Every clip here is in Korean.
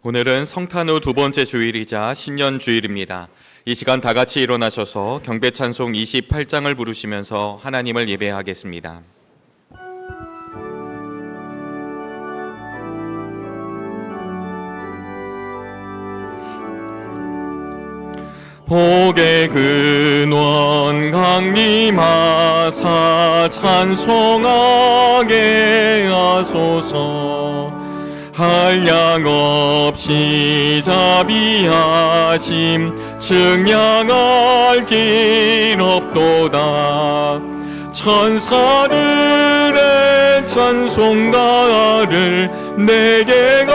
오늘은 성탄 후 두 번째 주일이자 신년 주일입니다. 이 시간 다 같이 일어나셔서 경배 찬송 28장을 부르시면서 하나님을 예배하겠습니다. 복의 근원 강림하사 찬송하게 하소서. 한량 없이 자비하심 증량할 길 없도다. 천사들의 찬송가를 내게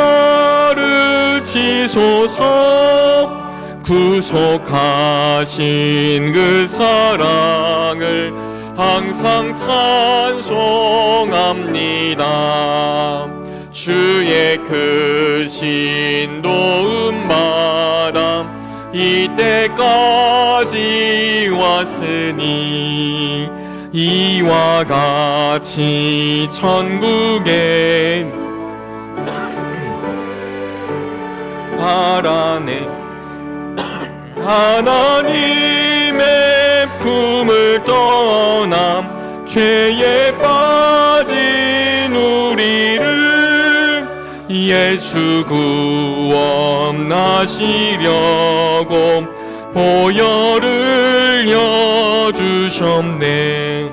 가르치소서. 구속하신 그 사랑을 항상 찬송합니다. 주의 크신 도움마다 이때까지 왔으니 이와 같이 천국에 바라네 하나님의 품을 떠나 죄에 빠진 우리를 예수 구원하시려고 보혈을 여주셨네.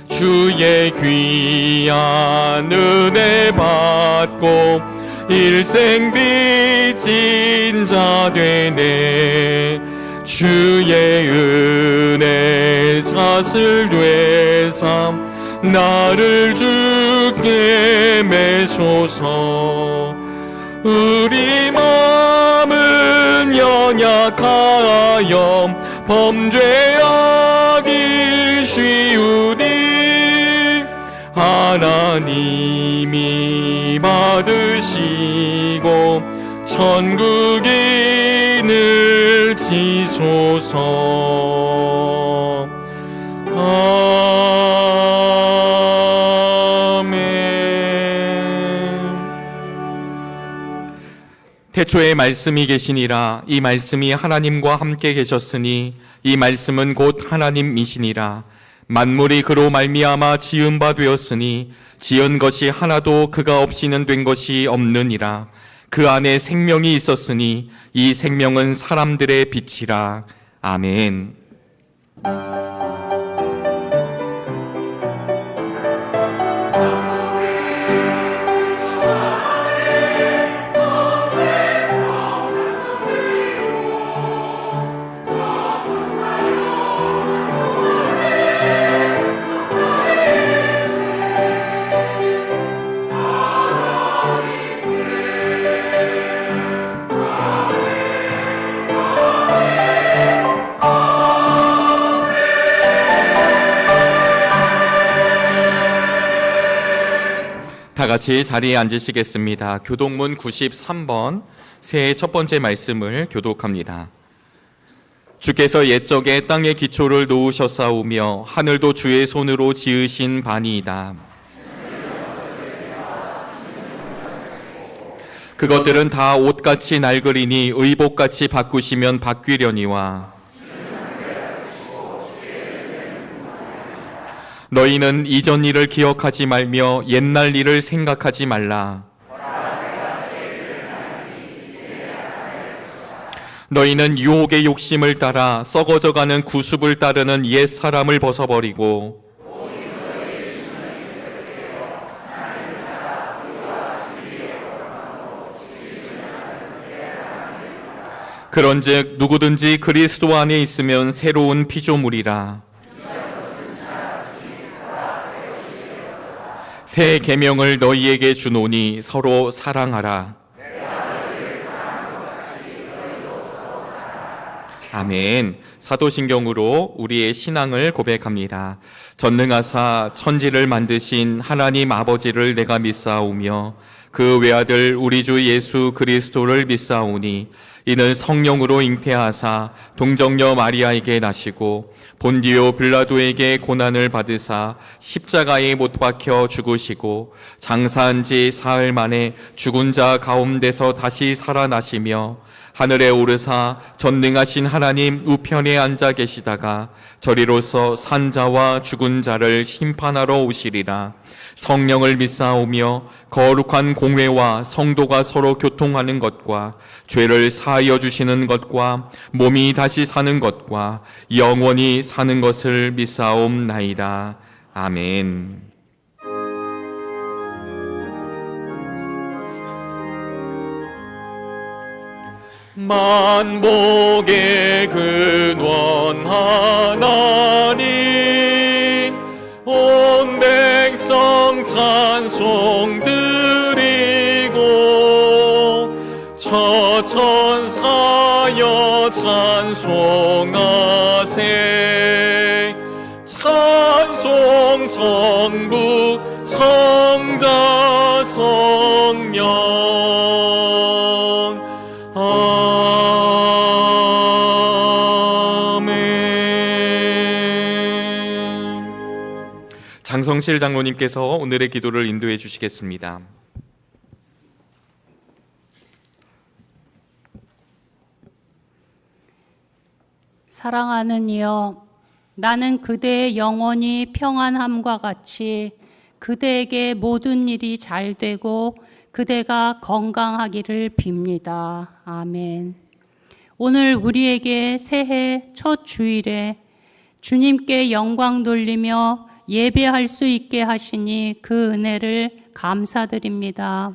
주의 귀한 은혜 받고 일생 빚진 자 되네. 주의 은혜 사슬 되사 나를 주께 매소서. 우리 마음은 연약하여 범죄하기 쉬우니 하나님이 받으시고 천국인을 지소서. 태초에 말씀이 계시니라. 이 말씀이 하나님과 함께 계셨으니 이 말씀은 곧 하나님이시니라. 만물이 그로 말미암아 지은 바 되었으니 지은 것이 하나도 그가 없이는 된 것이 없느니라. 그 안에 생명이 있었으니 이 생명은 사람들의 빛이라. 아멘. 다 같이 자리에 앉으시겠습니다. 교독문 93번 새해 첫 번째 말씀을 교독합니다. 주께서 옛적에 땅의 기초를 놓으셨사오며 하늘도 주의 손으로 지으신 바니이다. 그것들은 다 옷같이 낡으리니 의복같이 바꾸시면 바뀌려니와 너희는 이전 일을 기억하지 말며 옛날 일을 생각하지 말라. 너희는 유혹의 욕심을 따라 썩어져가는 구습을 따르는 옛 사람을 벗어버리고 그런즉 누구든지 그리스도 안에 있으면 새로운 피조물이라. 새 계명을 너희에게 주노니 서로 사랑하라. 아멘. 사도신경으로 우리의 신앙을 고백합니다. 전능하사 천지를 만드신 하나님 아버지를 내가 믿사오며 그 외아들 우리 주 예수 그리스도를 믿사오니 이는 성령으로 잉태하사 동정녀 마리아에게 나시고 본디오 빌라도에게 고난을 받으사 십자가에 못 박혀 죽으시고 장사한 지 사흘 만에 죽은 자 가운데서 다시 살아나시며 하늘에 오르사 전능하신 하나님 우편에 앉아 계시다가 저리로서 산자와 죽은 자를 심판하러 오시리라. 성령을 믿사오며 거룩한 공회와 성도가 서로 교통하는 것과 죄를 사하여 주시는 것과 몸이 다시 사는 것과 영원히 사는 것을 믿사옵나이다. 아멘. 만복의 근원 하나님, 온 백성 찬송 드리고 천사여 찬송하세. 찬송 성부 성자 성령. 장성실 장로님께서 오늘의 기도를 인도해 주시겠습니다. 사랑하는 이여, 나는 그대의 영원히 평안함과 같이 그대에게 모든 일이 잘 되고 그대가 건강하기를 빕니다. 아멘. 오늘 우리에게 새해 첫 주일에 주님께 영광 돌리며 예배할 수 있게 하시니 그 은혜를 감사드립니다.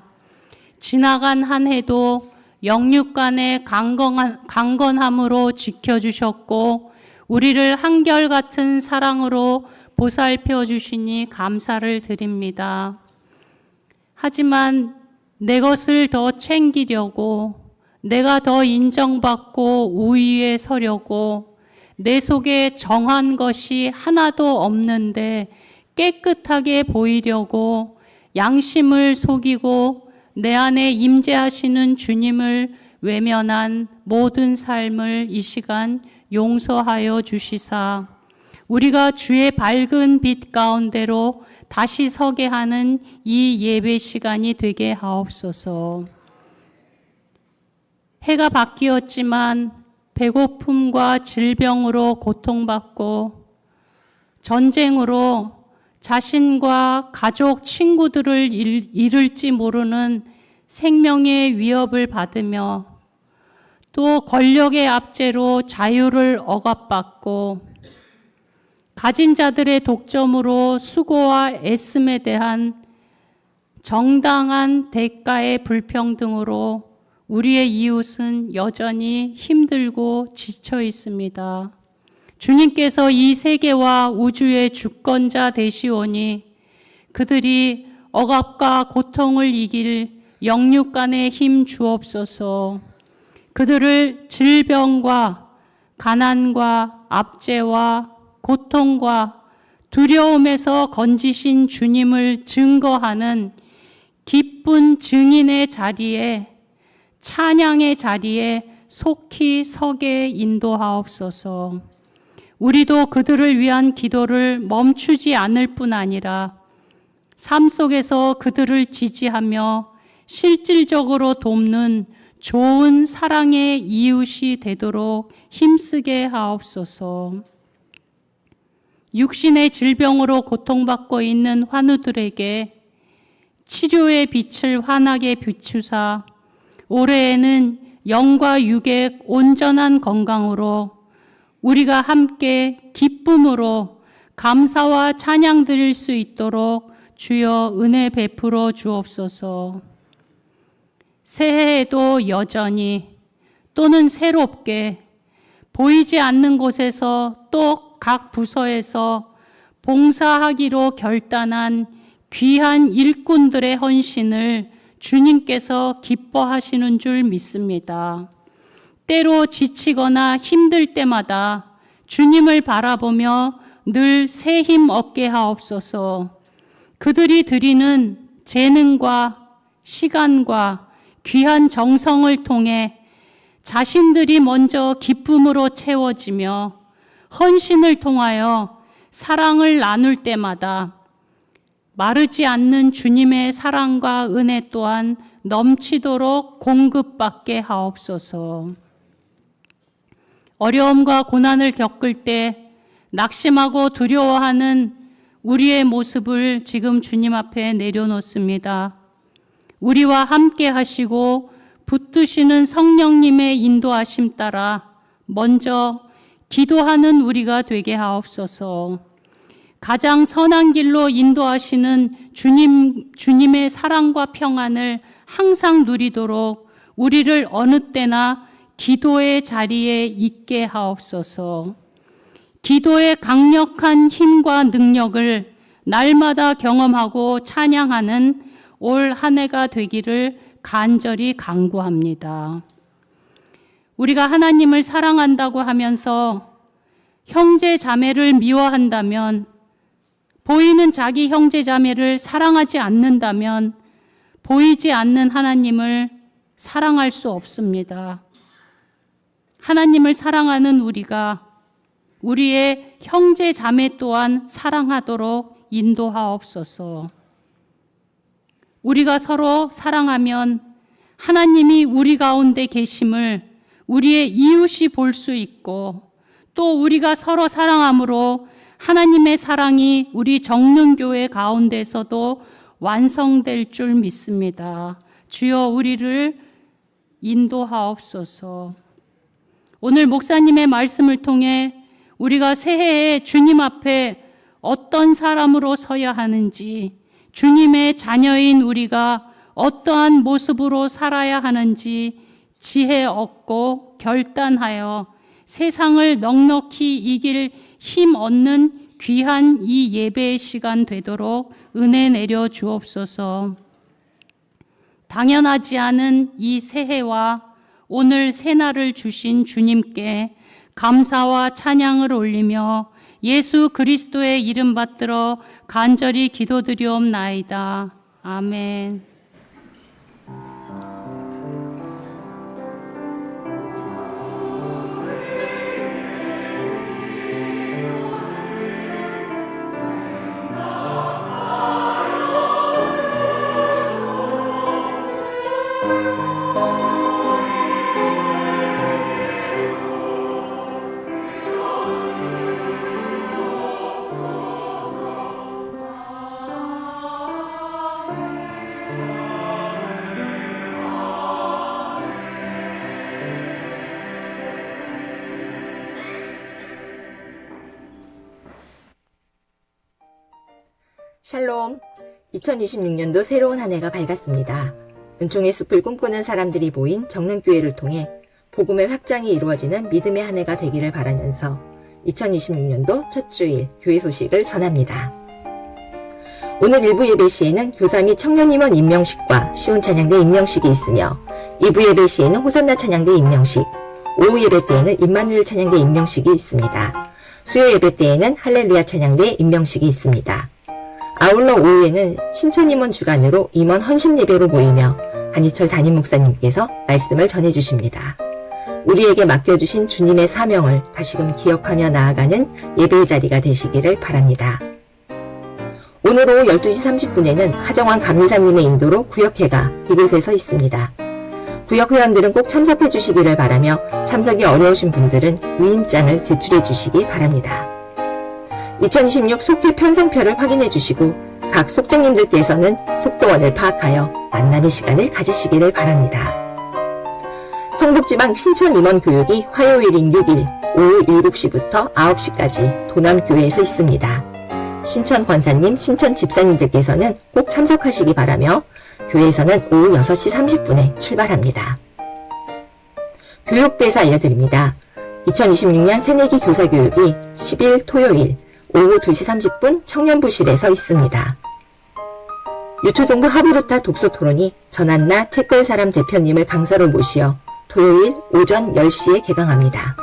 지나간 한 해도 영육간의 강건함으로 지켜주셨고 우리를 한결같은 사랑으로 보살펴 주시니 감사를 드립니다. 하지만 내 것을 더 챙기려고, 내가 더 인정받고 우위에 서려고 내 속에 정한 것이 하나도 없는데 깨끗하게 보이려고 양심을 속이고 내 안에 임재하시는 주님을 외면한 모든 삶을 이 시간 용서하여 주시사 우리가 주의 밝은 빛 가운데로 다시 서게 하는 이 예배 시간이 되게 하옵소서. 해가 바뀌었지만 배고픔과 질병으로 고통받고 전쟁으로 자신과 가족, 친구들을 잃을지 모르는 생명의 위협을 받으며 또 권력의 압제로 자유를 억압받고 가진 자들의 독점으로 수고와 애씀에 대한 정당한 대가의 불평등으로 우리의 이웃은 여전히 힘들고 지쳐 있습니다. 주님께서 이 세계와 우주의 주권자 되시오니 그들이 억압과 고통을 이길 영육간의 힘 주옵소서. 그들을 질병과 가난과 압제와 고통과 두려움에서 건지신 주님을 증거하는 기쁜 증인의 자리에, 찬양의 자리에 속히 서게 인도하옵소서. 우리도 그들을 위한 기도를 멈추지 않을 뿐 아니라 삶 속에서 그들을 지지하며 실질적으로 돕는 좋은 사랑의 이웃이 되도록 힘쓰게 하옵소서. 육신의 질병으로 고통받고 있는 환우들에게 치료의 빛을 환하게 비추사 올해에는 영과 육의 온전한 건강으로 우리가 함께 기쁨으로 감사와 찬양 드릴 수 있도록 주여 은혜 베풀어 주옵소서. 새해에도 여전히 또는 새롭게 보이지 않는 곳에서 또 각 부서에서 봉사하기로 결단한 귀한 일꾼들의 헌신을 주님께서 기뻐하시는 줄 믿습니다. 때로 지치거나 힘들 때마다 주님을 바라보며 늘 새 힘 얻게 하옵소서. 그들이 드리는 재능과 시간과 귀한 정성을 통해 자신들이 먼저 기쁨으로 채워지며 헌신을 통하여 사랑을 나눌 때마다 마르지 않는 주님의 사랑과 은혜 또한 넘치도록 공급받게 하옵소서. 어려움과 고난을 겪을 때 낙심하고 두려워하는 우리의 모습을 지금 주님 앞에 내려놓습니다. 우리와 함께 하시고 붙드시는 성령님의 인도하심 따라 먼저 기도하는 우리가 되게 하옵소서. 가장 선한 길로 인도하시는 주님의 사랑과 평안을 항상 누리도록 우리를 어느 때나 기도의 자리에 있게 하옵소서. 기도의 강력한 힘과 능력을 날마다 경험하고 찬양하는 올 한 해가 되기를 간절히 간구합니다. 우리가 하나님을 사랑한다고 하면서 형제 자매를 미워한다면, 보이는 자기 형제 자매를 사랑하지 않는다면 보이지 않는 하나님을 사랑할 수 없습니다. 하나님을 사랑하는 우리가 우리의 형제 자매 또한 사랑하도록 인도하옵소서. 우리가 서로 사랑하면 하나님이 우리 가운데 계심을 우리의 이웃이 볼 수 있고, 또 우리가 서로 사랑함으로 하나님의 사랑이 우리 정릉교회 가운데서도 완성될 줄 믿습니다. 주여 우리를 인도하옵소서. 오늘 목사님의 말씀을 통해 우리가 새해에 주님 앞에 어떤 사람으로 서야 하는지, 주님의 자녀인 우리가 어떠한 모습으로 살아야 하는지 지혜 얻고 결단하여 세상을 넉넉히 이길 힘 얻는 귀한 이 예배의 시간 되도록 은혜 내려 주옵소서. 당연하지 않은 이 새해와 오늘 새날을 주신 주님께 감사와 찬양을 올리며 예수 그리스도의 이름 받들어 간절히 기도드리옵나이다. 아멘. 샬롬. 2026년도 새로운 한 해가 밝았습니다. 은총의 숲을 꿈꾸는 사람들이 모인 정릉교회를 통해 복음의 확장이 이루어지는 믿음의 한 해가 되기를 바라면서 2026년도 첫 주일 교회 소식을 전합니다. 오늘 1부 예배 시에는 교사 및 청년임원 임명식과 시온 찬양대 임명식이 있으며 2부 예배 시에는 호산나 찬양대 임명식, 오후 예배 때에는 임마누엘 찬양대 임명식이 있습니다. 수요 예배 때에는 할렐루야 찬양대 임명식이 있습니다. 아울러 오후에는 신촌임원 주관으로 임원 헌신 예배로 모이며 한희철 담임 목사님께서 말씀을 전해주십니다. 우리에게 맡겨주신 주님의 사명을 다시금 기억하며 나아가는 예배의 자리가 되시기를 바랍니다. 오늘 오후 12시 30분에는 하정환 감리사님의 인도로 구역회가 이곳에서 있습니다. 구역 회원들은 꼭 참석해 주시기를 바라며 참석이 어려우신 분들은 위임장을 제출해 주시기 바랍니다. 2026 속회 편성표를 확인해 주시고 각 속장님들께서는 속도원을 파악하여 만남의 시간을 가지시기를 바랍니다. 성북지방 신천임원교육이 화요일인 6일 오후 7시부터 9시까지 도남교회에서 있습니다. 신천 권사님, 신천 집사님들께서는 꼭 참석하시기 바라며 교회에서는 오후 6시 30분에 출발합니다. 교육부에서 알려드립니다. 2026년 새내기 교사교육이 10일 토요일 오후 2시 30분 청년부실에서 있습니다. 유초동부 하부루타 독서토론이 전한나 책걸사람 대표님을 강사로 모시어 토요일 오전 10시에 개강합니다.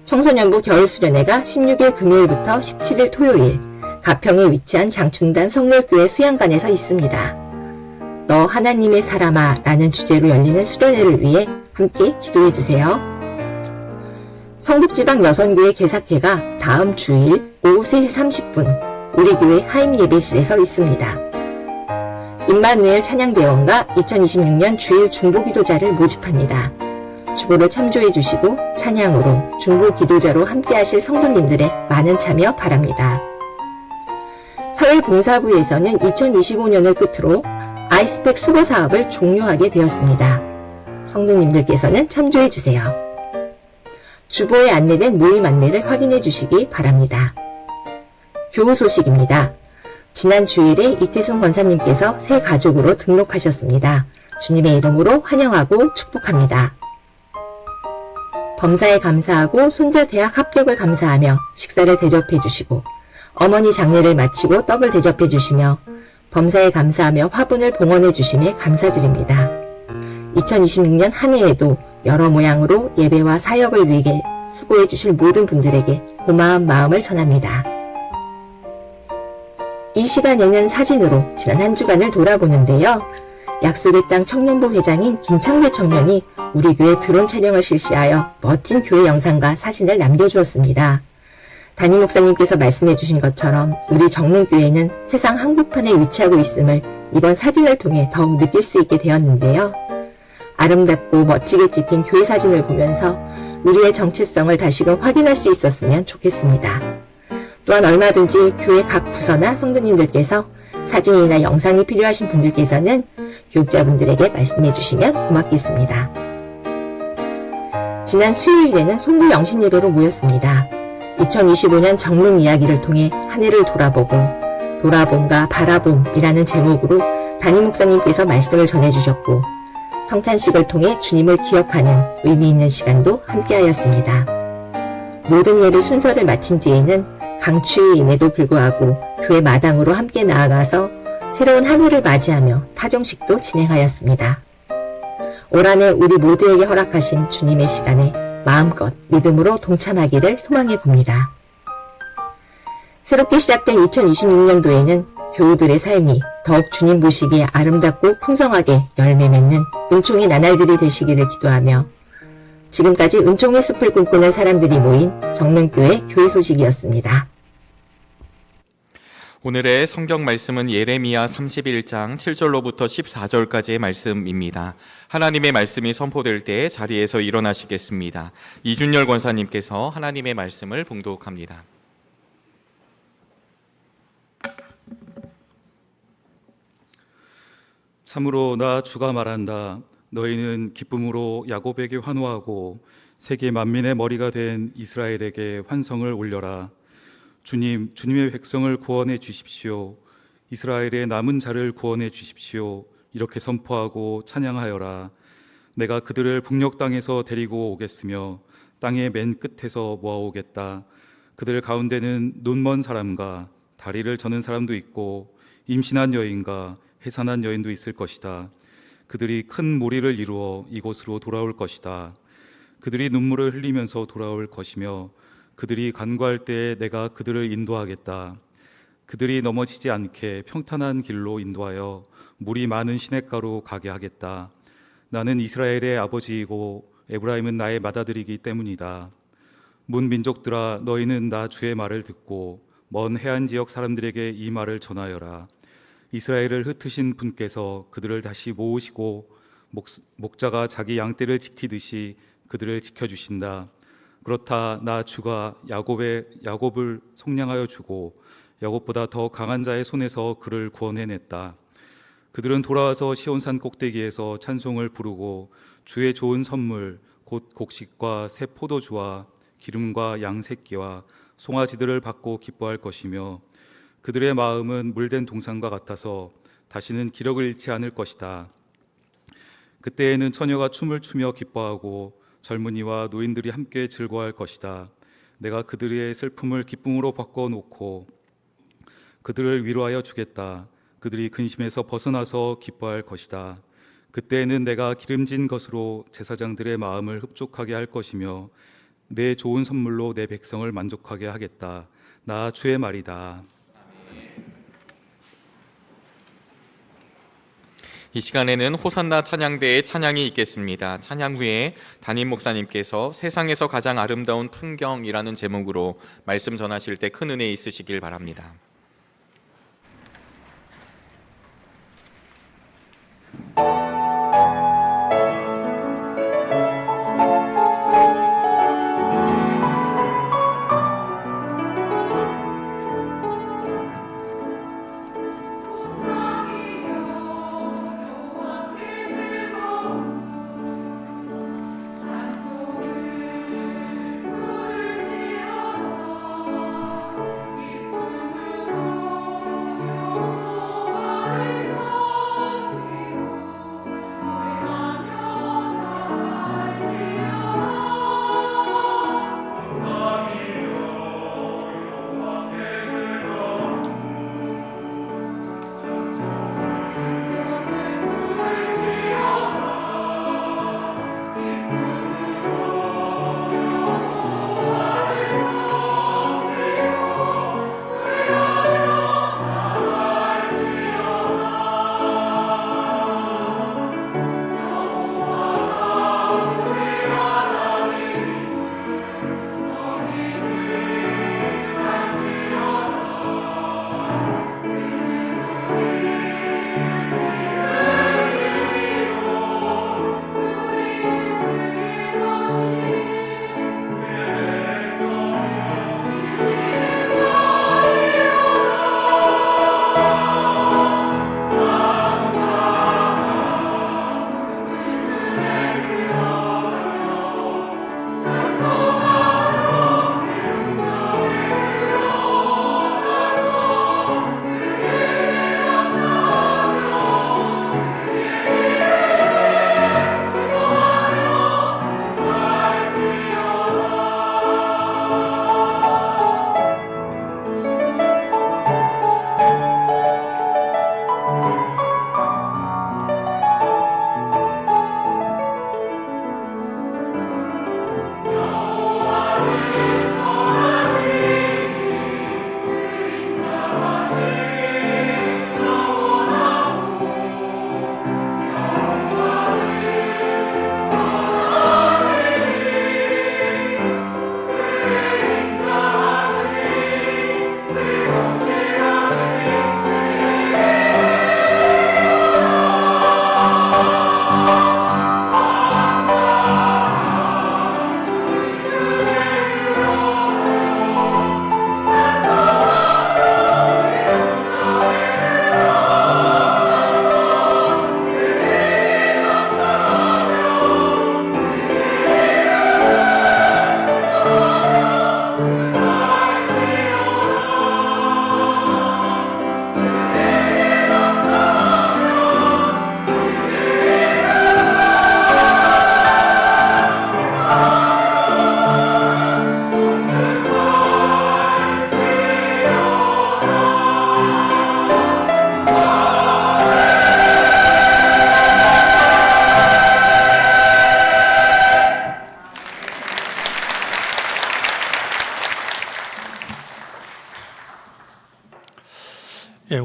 청소년부 겨울수련회가 16일 금요일부터 17일 토요일 가평에 위치한 장충단 성렬교회 수양관에서 있습니다. 너 하나님의 사람아 라는 주제로 열리는 수련회를 위해 함께 기도해 주세요. 성북지방 여선교회 개사회가 다음 주일 오후 3시 30분 우리 교회 하임 예배실에서 있습니다. 임마누엘 찬양대원과 2026년 주일 중보기도자를 모집합니다. 주보를 참조해 주시고 찬양으로 중보기도자로 함께하실 성도님들의 많은 참여 바랍니다. 사회봉사부에서는 2025년을 끝으로 아이스팩 수거 사업을 종료하게 되었습니다. 성도님들께서는 참조해 주세요. 주보에 안내된 모임 안내를 확인해 주시기 바랍니다. 교우 소식입니다. 지난 주일에 이태순 권사님께서 새 가족으로 등록하셨습니다. 주님의 이름으로 환영하고 축복합니다. 범사에 감사하고 손자 대학 합격을 감사하며 식사를 대접해 주시고 어머니 장례를 마치고 떡을 대접해 주시며 범사에 감사하며 화분을 봉헌해 주심에 감사드립니다. 2026년 한 해에도 여러 모양으로 예배와 사역을 위해 수고해 주실 모든 분들에게 고마운 마음을 전합니다. 이 시간에는 사진으로 지난 한 주간을 돌아보는데요. 약속의 땅 청년부 회장인 김창배 청년이 우리 교회 드론 촬영을 실시하여 멋진 교회 영상과 사진을 남겨주었습니다. 담임 목사님께서 말씀해 주신 것처럼 우리 정릉교회는 세상 한복판에 위치하고 있음을 이번 사진을 통해 더욱 느낄 수 있게 되었는데요. 아름답고 멋지게 찍힌 교회 사진을 보면서 우리의 정체성을 다시금 확인할 수 있었으면 좋겠습니다. 또한 얼마든지 교회 각 부서나 성도님들께서 사진이나 영상이 필요하신 분들께서는 교육자분들에게 말씀해 주시면 고맙겠습니다. 지난 수요일에는 송구 영신예배로 모였습니다. 2025년 정릉 이야기를 통해 한 해를 돌아보고 돌아봄과 바라봄이라는 제목으로 담임 목사님께서 말씀을 전해주셨고 성찬식을 통해 주님을 기억하는 의미 있는 시간도 함께하였습니다. 모든 예배 순서를 마친 뒤에는 강추위임에도 불구하고 교회 마당으로 함께 나아가서 새로운 한 해를 맞이하며 타종식도 진행하였습니다. 올 한 해 우리 모두에게 허락하신 주님의 시간에 마음껏 믿음으로 동참하기를 소망해 봅니다. 새롭게 시작된 2026년도에는 교우들의 삶이 더욱 주님 보시기에 아름답고 풍성하게 열매 맺는 은총의 나날들이 되시기를 기도하며 지금까지 은총의 숲을 꿈꾸는 사람들이 모인 정릉교회 교회 소식이었습니다. 오늘의 성경 말씀은 예레미야 31장 7절로부터 14절까지의 말씀입니다. 하나님의 말씀이 선포될 때 자리에서 일어나시겠습니다. 이준열 권사님께서 하나님의 말씀을 봉독합니다. 참으로 나 주가 말한다. 너희는 기쁨으로 야곱에게 환호하고 세계 만민의 머리가 된 이스라엘에게 환성을 올려라. 주님의 백성을 구원해 주십시오. 이스라엘의 남은 자를 구원해 주십시오. 이렇게 선포하고 찬양하여라. 내가 그들을 북녘 땅에서 데리고 오겠으며 땅의 맨 끝에서 모아오겠다. 그들 가운데는 눈먼 사람과 다리를 저는 사람도 있고 임신한 여인과 해산한 여인도 있을 것이다. 그들이 큰 무리를 이루어 이곳으로 돌아올 것이다. 그들이 눈물을 흘리면서 돌아올 것이며 그들이 간구할 때에 내가 그들을 인도하겠다. 그들이 넘어지지 않게 평탄한 길로 인도하여 물이 많은 시냇가로 가게 하겠다. 나는 이스라엘의 아버지이고 에브라임은 나의 맏아들이기 때문이다. 문 민족들아, 너희는 나 주의 말을 듣고 먼 해안 지역 사람들에게 이 말을 전하여라. 이스라엘을 흩으신 분께서 그들을 다시 모으시고 목자가 자기 양떼를 지키듯이 그들을 지켜주신다. 그렇다. 나 주가 야곱을 속량하여 주고 야곱보다 더 강한 자의 손에서 그를 구원해냈다. 그들은 돌아와서 시온산 꼭대기에서 찬송을 부르고 주의 좋은 선물 곧 곡식과 새 포도주와 기름과 양 새끼와 송아지들을 받고 기뻐할 것이며 그들의 마음은 물된 동산과 같아서 다시는 기력을 잃지 않을 것이다. 그때에는 처녀가 춤을 추며 기뻐하고 젊은이와 노인들이 함께 즐거워할 것이다. 내가 그들의 슬픔을 기쁨으로 바꿔놓고 그들을 위로하여 주겠다. 그들이 근심에서 벗어나서 기뻐할 것이다. 그때에는 내가 기름진 것으로 제사장들의 마음을 흡족하게 할 것이며 내 좋은 선물로 내 백성을 만족하게 하겠다. 나 주의 말이다. 이 시간에는 호산나 찬양대의 찬양이 있겠습니다. 찬양 후에 담임 목사님께서 세상에서 가장 아름다운 풍경이라는 제목으로 말씀 전하실 때 큰 은혜 있으시길 바랍니다.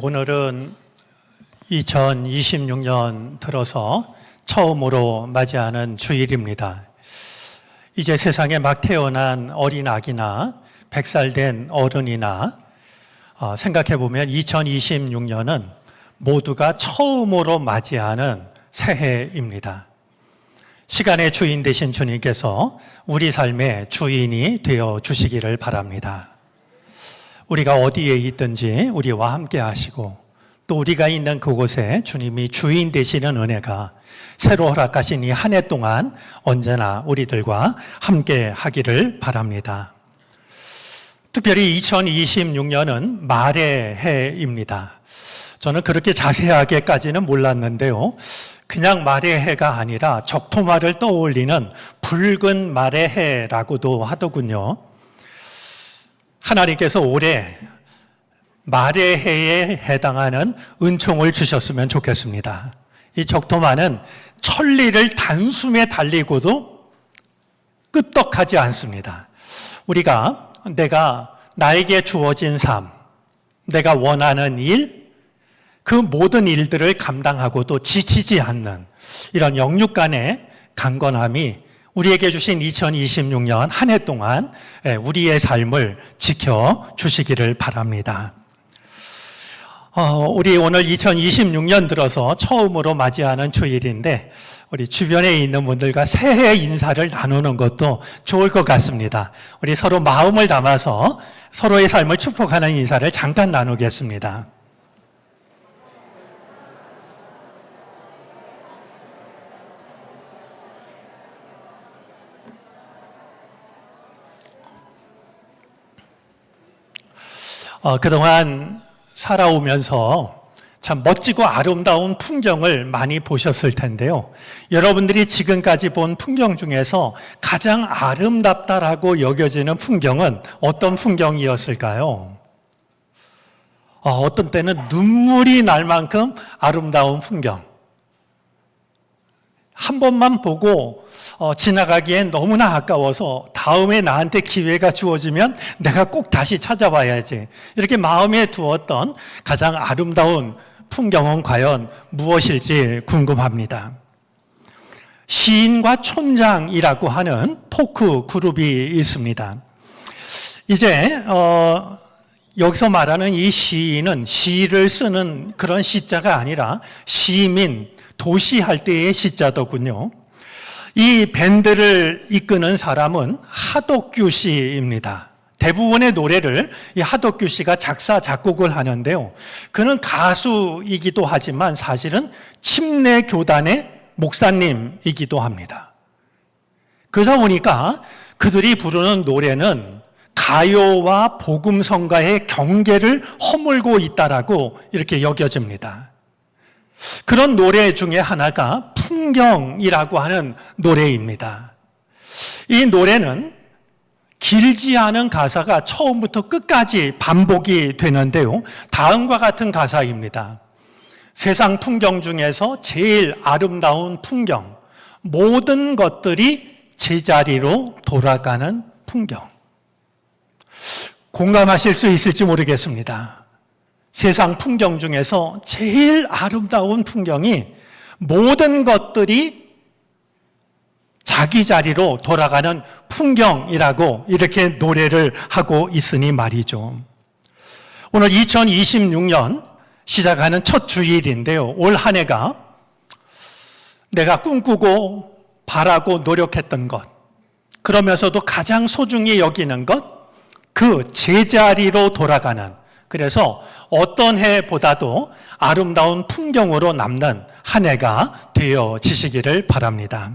오늘은 2026년 들어서 처음으로 맞이하는 주일입니다. 이제 세상에 막 태어난 어린 아기나 100살 된 어른이나 생각해 보면 2026년은 모두가 처음으로 맞이하는 새해입니다. 시간의 주인 되신 주님께서 우리 삶의 주인이 되어 주시기를 바랍니다. 우리가 어디에 있든지 우리와 함께 하시고 또 우리가 있는 그곳에 주님이 주인 되시는 은혜가 새로 허락하신 이 한 해 동안 언제나 우리들과 함께 하기를 바랍니다. 특별히 2026년은 말의 해입니다. 저는 그렇게 자세하게까지는 몰랐는데요. 그냥 말의 해가 아니라 적토마를 떠올리는 붉은 말의 해라고도 하더군요. 하나님께서 올해 말의 해에 해당하는 은총을 주셨으면 좋겠습니다. 이 적토마는 천리를 단숨에 달리고도 끄떡하지 않습니다. 우리가 나에게 주어진 삶, 내가 원하는 일, 그 모든 일들을 감당하고도 지치지 않는 이런 영육 간의 강건함이 우리에게 주신 2026년 한 해 동안 우리의 삶을 지켜주시기를 바랍니다. 우리 오늘 2026년 들어서 처음으로 맞이하는 주일인데 우리 주변에 있는 분들과 새해 인사를 나누는 것도 좋을 것 같습니다. 우리 서로 마음을 담아서 서로의 삶을 축복하는 인사를 잠깐 나누겠습니다. 그동안 살아오면서 참 멋지고 아름다운 풍경을 많이 보셨을 텐데요. 여러분들이 지금까지 본 풍경 중에서 가장 아름답다라고 여겨지는 풍경은 어떤 풍경이었을까요? 어떤 때는 눈물이 날 만큼 아름다운 풍경. 한 번만 보고 지나가기엔 너무나 아까워서 다음에 나한테 기회가 주어지면 내가 꼭 다시 찾아봐야지. 이렇게 마음에 두었던 가장 아름다운 풍경은 과연 무엇일지 궁금합니다. 시인과 촌장이라고 하는 포크 그룹이 있습니다. 이제 여기서 말하는 이 시인은 시를 쓰는 그런 시자가 아니라 시민, 도시 할 때의 시자더군요. 이 밴드를 이끄는 사람은 하덕규 씨입니다. 대부분의 노래를 이 하덕규 씨가 작사, 작곡을 하는데요. 그는 가수이기도 하지만 사실은 침례 교단의 목사님이기도 합니다. 그러다 보니까 그들이 부르는 노래는 가요와 복음성가의 경계를 허물고 있다라고 이렇게 여겨집니다. 그런 노래 중에 하나가 풍경이라고 하는 노래입니다. 이 노래는 길지 않은 가사가 처음부터 끝까지 반복이 되는데요. 다음과 같은 가사입니다. 세상 풍경 중에서 제일 아름다운 풍경, 모든 것들이 제자리로 돌아가는 풍경. 공감하실 수 있을지 모르겠습니다. 세상 풍경 중에서 제일 아름다운 풍경이 모든 것들이 자기 자리로 돌아가는 풍경이라고 이렇게 노래를 하고 있으니 말이죠. 오늘 2026년 시작하는 첫 주일인데요. 올 한 해가 내가 꿈꾸고 바라고 노력했던 것, 그러면서도 가장 소중히 여기는 것, 그 제자리로 돌아가는, 그래서 어떤 해보다도 아름다운 풍경으로 남는 한 해가 되어지시기를 바랍니다.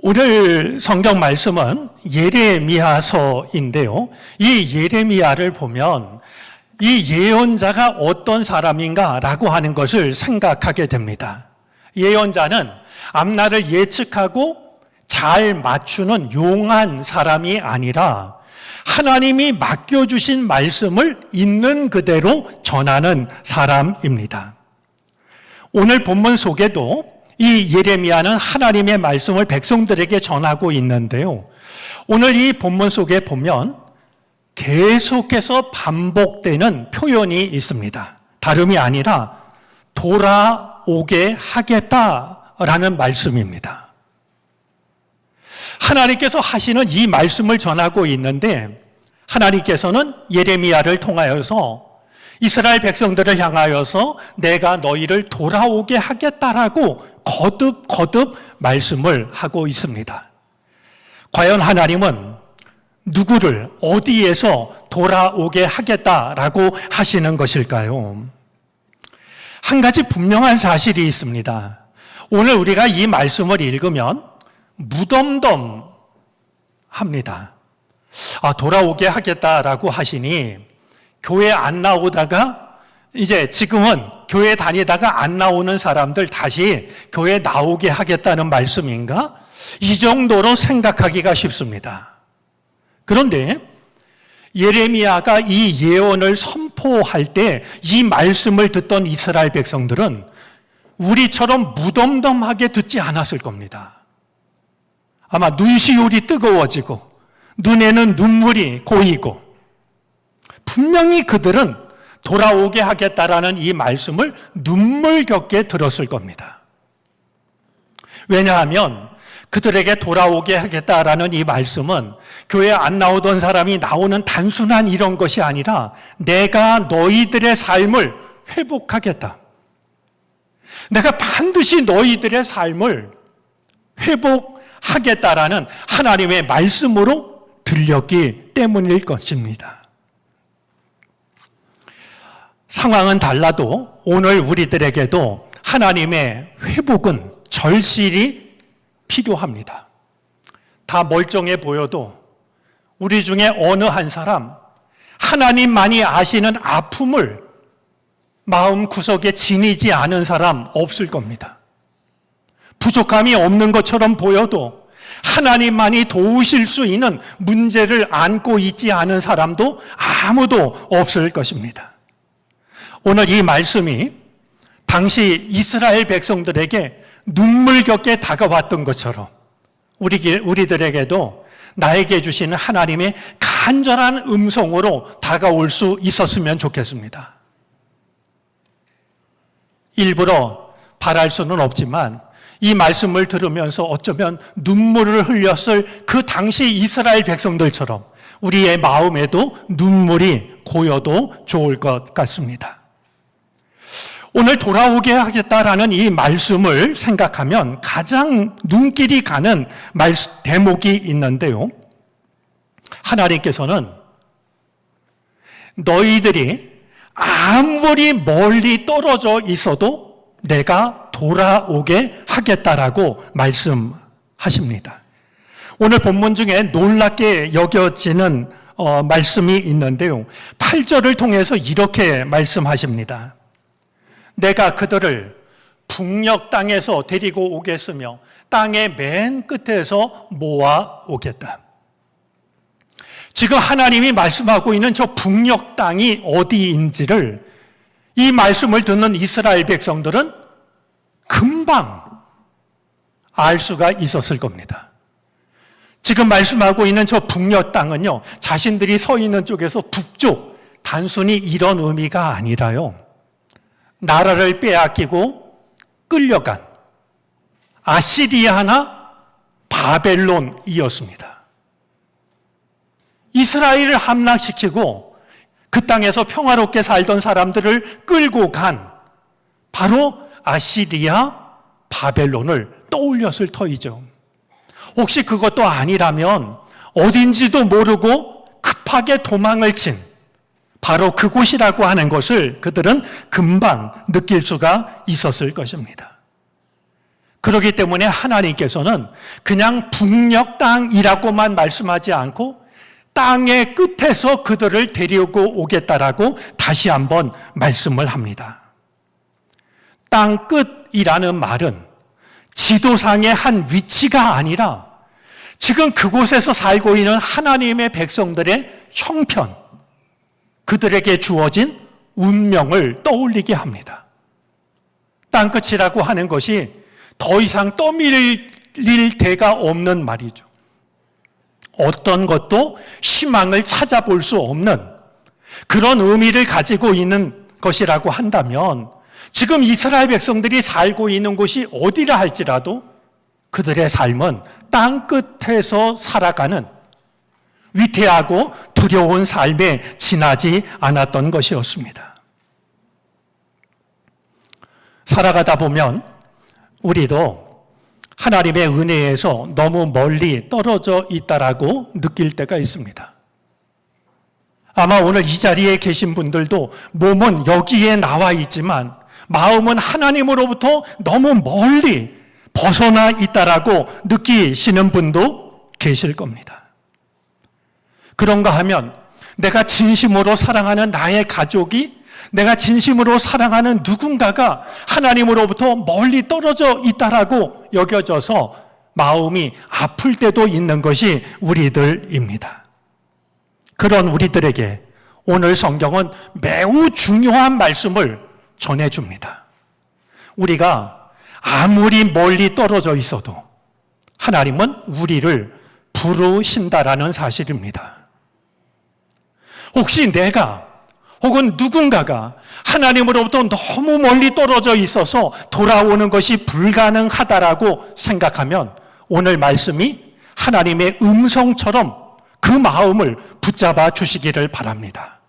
오늘 성경 말씀은 예레미야서인데요. 이 예레미야를 보면 이 예언자가 어떤 사람인가라고 하는 것을 생각하게 됩니다. 예언자는 앞날을 예측하고 잘 맞추는 용한 사람이 아니라 하나님이 맡겨주신 말씀을 있는 그대로 전하는 사람입니다. 오늘 본문 속에도 이 예레미야는 하나님의 말씀을 백성들에게 전하고 있는데요. 오늘 이 본문 속에 보면 계속해서 반복되는 표현이 있습니다. 다름이 아니라 돌아오게 하겠다라는 말씀입니다. 하나님께서 하시는 이 말씀을 전하고 있는데 하나님께서는 예레미야를 통하여서 이스라엘 백성들을 향하여서 내가 너희를 돌아오게 하겠다라고 거듭 말씀을 하고 있습니다. 과연 하나님은 누구를 어디에서 돌아오게 하겠다라고 하시는 것일까요? 한 가지 분명한 사실이 있습니다. 오늘 우리가 이 말씀을 읽으면 무덤덤합니다. 돌아오게 하겠다라고 하시니 교회 안 나오다가 이제 지금은 교회 다니다가 안 나오는 사람들 다시 교회 나오게 하겠다는 말씀인가? 이 정도로 생각하기가 쉽습니다. 그런데 예레미야가 이 예언을 선포할 때 이 말씀을 듣던 이스라엘 백성들은 우리처럼 무덤덤하게 듣지 않았을 겁니다. 아마 눈시울이 뜨거워지고 눈에는 눈물이 고이고 분명히 그들은 돌아오게 하겠다라는 이 말씀을 눈물겹게 들었을 겁니다. 왜냐하면 그들에게 돌아오게 하겠다라는 이 말씀은 교회에 안 나오던 사람이 나오는 단순한 이런 것이 아니라 내가 너희들의 삶을 회복하겠다. 내가 반드시 너희들의 삶을 회복하겠다라는 하나님의 말씀으로 들렸기 때문일 것입니다. 상황은 달라도 오늘 우리들에게도 하나님의 회복은 절실히 필요합니다. 다 멀쩡해 보여도 우리 중에 어느 한 사람 하나님만이 아시는 아픔을 마음 구석에 지니지 않은 사람 없을 겁니다. 부족함이 없는 것처럼 보여도 하나님만이 도우실 수 있는 문제를 안고 있지 않은 사람도 아무도 없을 것입니다. 오늘 이 말씀이 당시 이스라엘 백성들에게 눈물겹게 다가왔던 것처럼 우리들에게도 나에게 주시는 하나님의 간절한 음성으로 다가올 수 있었으면 좋겠습니다. 일부러 바랄 수는 없지만 이 말씀을 들으면서 어쩌면 눈물을 흘렸을 그 당시 이스라엘 백성들처럼 우리의 마음에도 눈물이 고여도 좋을 것 같습니다. 오늘 돌아오게 하겠다라는 이 말씀을 생각하면 가장 눈길이 가는 대목이 있는데요. 하나님께서는 너희들이 아무리 멀리 떨어져 있어도 내가 돌아오게 하겠다라고 말씀하십니다. 오늘 본문 중에 놀랍게 여겨지는 말씀이 있는데요. 8절을 통해서 이렇게 말씀하십니다. 내가 그들을 북녘 땅에서 데리고 오겠으며 땅의 맨 끝에서 모아 오겠다. 지금 하나님이 말씀하고 있는 저 북녘 땅이 어디인지를 이 말씀을 듣는 이스라엘 백성들은 금방 알 수가 있었을 겁니다. 지금 말씀하고 있는 저 북녘 땅은요, 자신들이 서 있는 쪽에서 북쪽, 단순히 이런 의미가 아니라요, 나라를 빼앗기고 끌려간 아시리아나 바벨론이었습니다. 이스라엘을 함락시키고 그 땅에서 평화롭게 살던 사람들을 끌고 간 바로 아시리아, 바벨론을 떠올렸을 터이죠. 혹시 그것도 아니라면 어딘지도 모르고 급하게 도망을 친 바로 그곳이라고 하는 것을 그들은 금방 느낄 수가 있었을 것입니다. 그렇기 때문에 하나님께서는 그냥 북녘 땅이라고만 말씀하지 않고 땅의 끝에서 그들을 데리고 오겠다라고 다시 한번 말씀을 합니다. 땅 끝이라는 말은 지도상의 한 위치가 아니라 지금 그곳에서 살고 있는 하나님의 백성들의 형편, 그들에게 주어진 운명을 떠올리게 합니다. 땅끝이라고 하는 것이 더 이상 떠밀릴 데가 없는 말이죠. 어떤 것도 희망을 찾아볼 수 없는 그런 의미를 가지고 있는 것이라고 한다면 지금 이스라엘 백성들이 살고 있는 곳이 어디라 할지라도 그들의 삶은 땅끝에서 살아가는 위태하고 두려운 삶에 지나지 않았던 것이었습니다. 살아가다 보면 우리도 하나님의 은혜에서 너무 멀리 떨어져 있다라고 느낄 때가 있습니다. 아마 오늘 이 자리에 계신 분들도 몸은 여기에 나와 있지만 마음은 하나님으로부터 너무 멀리 벗어나 있다라고 느끼시는 분도 계실 겁니다. 그런가 하면 내가 진심으로 사랑하는 나의 가족이, 내가 진심으로 사랑하는 누군가가 하나님으로부터 멀리 떨어져 있다라고 여겨져서 마음이 아플 때도 있는 것이 우리들입니다. 그런 우리들에게 오늘 성경은 매우 중요한 말씀을 전해줍니다. 우리가 아무리 멀리 떨어져 있어도 하나님은 우리를 부르신다라는 사실입니다. 혹시 내가 혹은 누군가가 하나님으로부터 너무 멀리 떨어져 있어서 돌아오는 것이 불가능하다라고 생각하면 오늘 말씀이 하나님의 음성처럼 그 마음을 붙잡아 주시기를 바랍니다.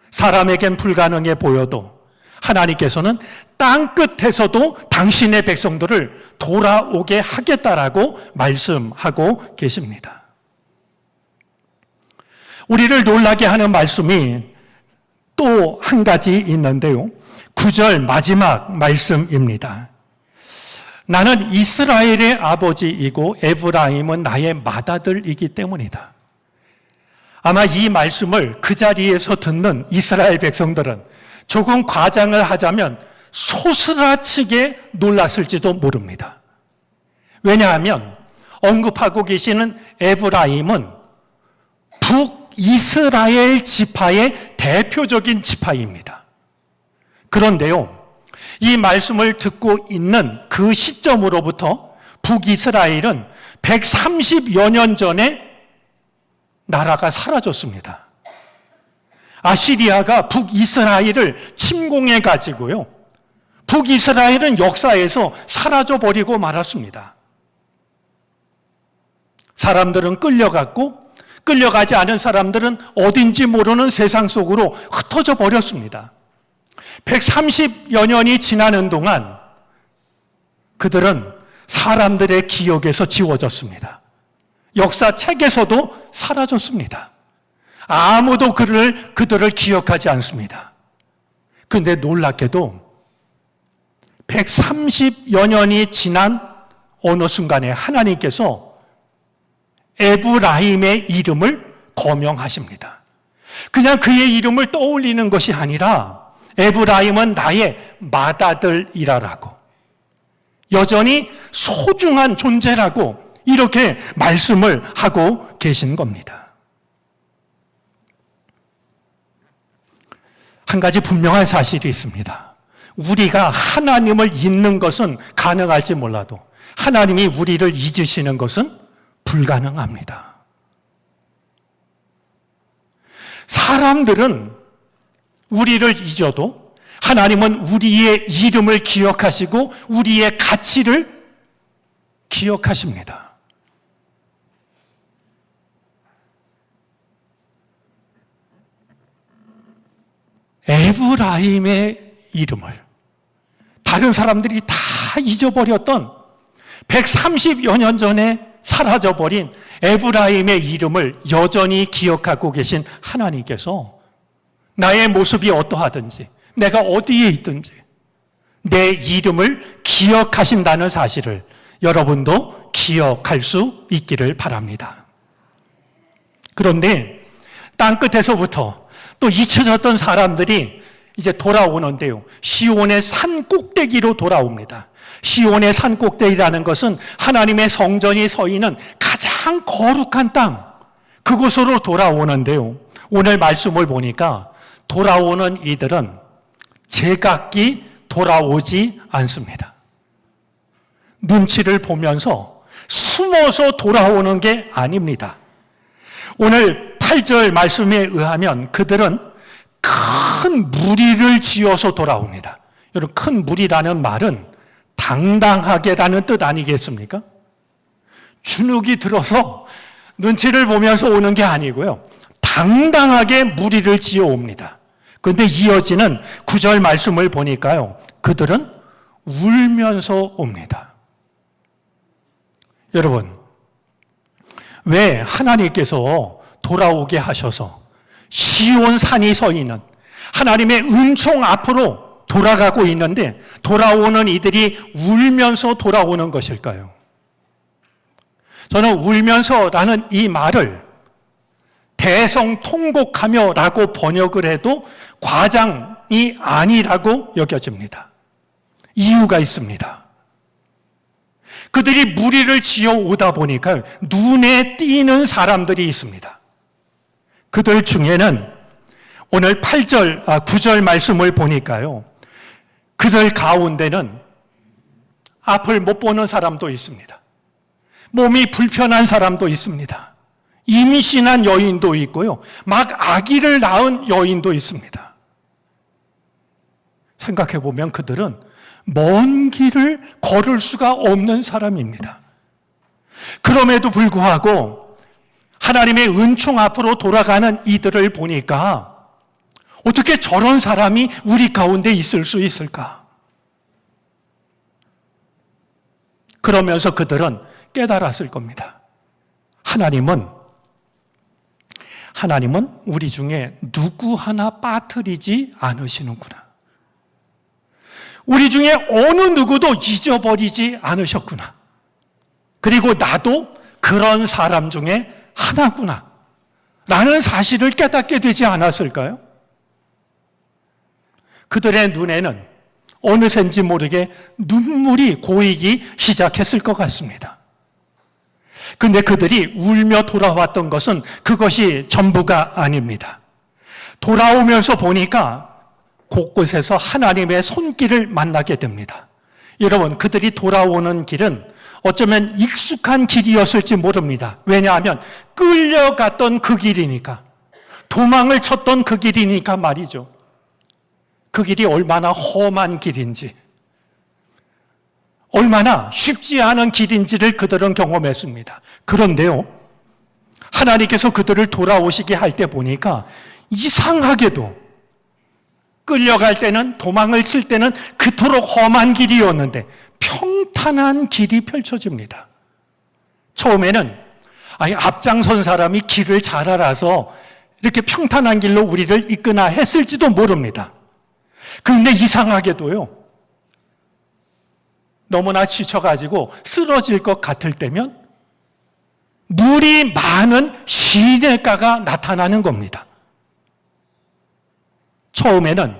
사람에겐 불가능해 보여도 하나님께서는 땅 끝에서도 당신의 백성들을 돌아오게 하겠다라고 말씀하고 계십니다. 우리를 놀라게 하는 말씀이 또 한 가지 있는데요. 9절 마지막 말씀입니다. 나는 이스라엘의 아버지이고 에브라임은 나의 맏아들이기 때문이다. 아마 이 말씀을 그 자리에서 듣는 이스라엘 백성들은 조금 과장을 하자면 소스라치게 놀랐을지도 모릅니다. 왜냐하면 언급하고 계시는 에브라임은 북이스라엘 지파의 대표적인 지파입니다. 그런데요, 이 말씀을 듣고 있는 그 시점으로부터 북이스라엘은 130여 년 전에 나라가 사라졌습니다. 아시리아가 북이스라엘을 침공해 가지고요, 북이스라엘은 역사에서 사라져버리고 말았습니다. 사람들은 끌려갔고 끌려가지 않은 사람들은 어딘지 모르는 세상 속으로 흩어져 버렸습니다. 130여 년이 지나는 동안 그들은 사람들의 기억에서 지워졌습니다. 역사책에서도 사라졌습니다. 아무도 그들을 기억하지 않습니다. 그런데 놀랍게도 130여 년이 지난 어느 순간에 하나님께서 에브라임의 이름을 거명하십니다. 그냥 그의 이름을 떠올리는 것이 아니라 에브라임은 나의 맏아들이라고, 여전히 소중한 존재라고 이렇게 말씀을 하고 계신 겁니다. 한 가지 분명한 사실이 있습니다. 우리가 하나님을 잊는 것은 가능할지 몰라도 하나님이 우리를 잊으시는 것은 불가능합니다. 사람들은 우리를 잊어도 하나님은 우리의 이름을 기억하시고 우리의 가치를 기억하십니다. 에브라임의 이름을 다른 사람들이 다 잊어버렸던 130여 년 전에 사라져버린 에브라임의 이름을 여전히 기억하고 계신 하나님께서 나의 모습이 어떠하든지 내가 어디에 있든지 내 이름을 기억하신다는 사실을 여러분도 기억할 수 있기를 바랍니다. 그런데 땅끝에서부터 또 잊혀졌던 사람들이 이제 돌아오는데요, 시온의 산 꼭대기로 돌아옵니다. 시온의 산 꼭대기라는 것은 하나님의 성전이 서 있는 가장 거룩한 땅, 그곳으로 돌아오는데요, 오늘 말씀을 보니까 돌아오는 이들은 제각기 돌아오지 않습니다. 눈치를 보면서 숨어서 돌아오는 게 아닙니다. 오늘 8절 말씀에 의하면 그들은 큰 무리를 지어서 돌아옵니다. 여러분, 큰 무리라는 말은 당당하게라는 뜻 아니겠습니까? 주눅이 들어서 눈치를 보면서 오는 게 아니고요, 당당하게 무리를 지어 옵니다. 그런데 이어지는 9절 말씀을 보니까요, 그들은 울면서 옵니다. 여러분, 왜 하나님께서 돌아오게 하셔서 시온 산이 서 있는 하나님의 은총 앞으로 돌아가고 있는데 돌아오는 이들이 울면서 돌아오는 것일까요? 저는 울면서라는 이 말을 대성통곡하며 라고 번역을 해도 과장이 아니라고 여겨집니다. 이유가 있습니다. 그들이 무리를 지어 오다 보니까 눈에 띄는 사람들이 있습니다. 그들 중에는 오늘 9절 말씀을 보니까요, 그들 가운데는 앞을 못 보는 사람도 있습니다. 몸이 불편한 사람도 있습니다. 임신한 여인도 있고요. 막 아기를 낳은 여인도 있습니다. 생각해 보면 그들은 먼 길을 걸을 수가 없는 사람입니다. 그럼에도 불구하고 하나님의 은총 앞으로 돌아가는 이들을 보니까 어떻게 저런 사람이 우리 가운데 있을 수 있을까? 그러면서 그들은 깨달았을 겁니다. 하나님은 우리 중에 누구 하나 빠뜨리지 않으시는구나. 우리 중에 어느 누구도 잊어버리지 않으셨구나. 그리고 나도 그런 사람 중에 하나구나. 라는 사실을 깨닫게 되지 않았을까요? 그들의 눈에는 어느샌지 모르게 눈물이 고이기 시작했을 것 같습니다. 근데 그들이 울며 돌아왔던 것은 그것이 전부가 아닙니다. 돌아오면서 보니까 곳곳에서 하나님의 손길을 만나게 됩니다. 여러분, 그들이 돌아오는 길은 어쩌면 익숙한 길이었을지 모릅니다. 왜냐하면 끌려갔던 그 길이니까, 도망을 쳤던 그 길이니까 말이죠. 그 길이 얼마나 험한 길인지, 얼마나 쉽지 않은 길인지를 그들은 경험했습니다. 그런데요, 하나님께서 그들을 돌아오시게 할 때 보니까 이상하게도 끌려갈 때는, 도망을 칠 때는 그토록 험한 길이었는데 평탄한 길이 펼쳐집니다. 처음에는 앞장선 사람이 길을 잘 알아서 이렇게 평탄한 길로 우리를 이끄나 했을지도 모릅니다. 그런데 이상하게도요, 너무나 지쳐가지고 쓰러질 것 같을 때면 물이 많은 시냇가가 나타나는 겁니다. 처음에는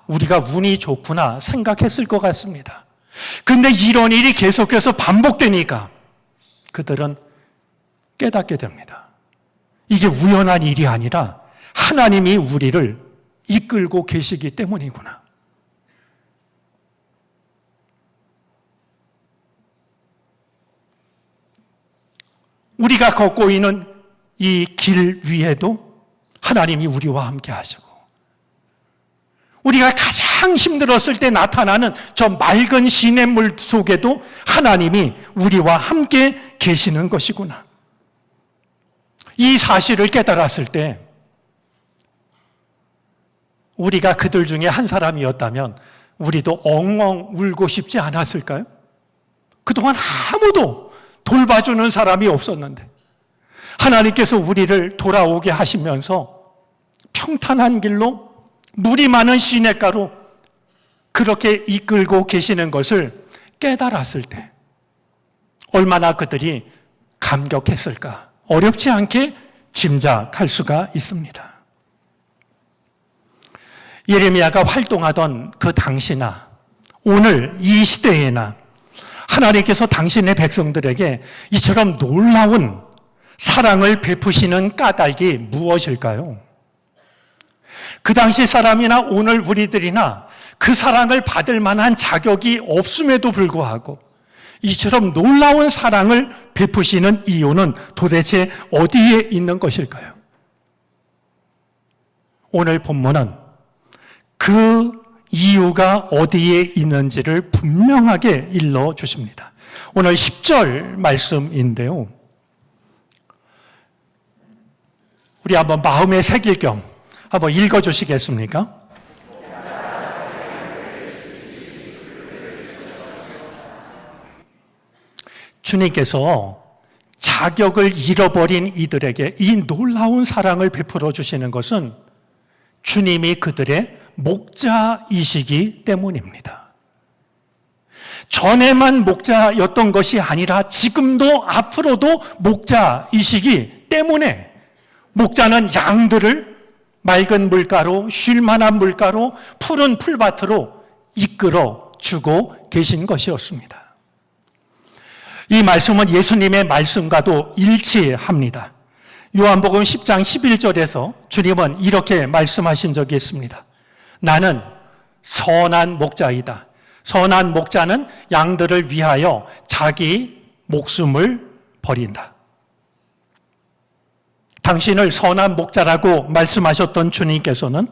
우리가 운이 좋구나 생각했을 것 같습니다. 근데 이런 일이 계속해서 반복되니까 그들은 깨닫게 됩니다. 이게 우연한 일이 아니라 하나님이 우리를 이끌고 계시기 때문이구나. 우리가 걷고 있는 이 길 위에도 하나님이 우리와 함께 하시고, 우리가 가장 힘들었을 때 나타나는 저 맑은 시냇물 속에도 하나님이 우리와 함께 계시는 것이구나. 이 사실을 깨달았을 때 우리가 그들 중에 한 사람이었다면 우리도 엉엉 울고 싶지 않았을까요? 그동안 아무도 돌봐주는 사람이 없었는데 하나님께서 우리를 돌아오게 하시면서 평탄한 길로, 물이 많은 시냇가로 그렇게 이끌고 계시는 것을 깨달았을 때 얼마나 그들이 감격했을까, 어렵지 않게 짐작할 수가 있습니다. 예레미야가 활동하던 그 당시나 오늘 이 시대에나 하나님께서 당신의 백성들에게 이처럼 놀라운 사랑을 베푸시는 까닭이 무엇일까요? 그 당시 사람이나 오늘 우리들이나 그 사랑을 받을 만한 자격이 없음에도 불구하고 이처럼 놀라운 사랑을 베푸시는 이유는 도대체 어디에 있는 것일까요? 오늘 본문은 그 이유가 어디에 있는지를 분명하게 일러 주십니다. 오늘 10절 말씀인데요. 우리 한번 마음에 새길 겸 한번 읽어 주시겠습니까? 주님께서 자격을 잃어버린 이들에게 이 놀라운 사랑을 베풀어 주시는 것은 주님이 그들의 목자이시기 때문입니다. 전에만 목자였던 것이 아니라 지금도 앞으로도 목자이시기 때문에 목자는 양들을 맑은 물가로, 쉴 만한 물가로, 푸른 풀밭으로 이끌어 주고 계신 것이었습니다. 이 말씀은 예수님의 말씀과도 일치합니다. 요한복음 10장 11절에서 주님은 이렇게 말씀하신 적이 있습니다. 나는 선한 목자이다. 선한 목자는 양들을 위하여 자기 목숨을 버린다. 당신을 선한 목자라고 말씀하셨던 주님께서는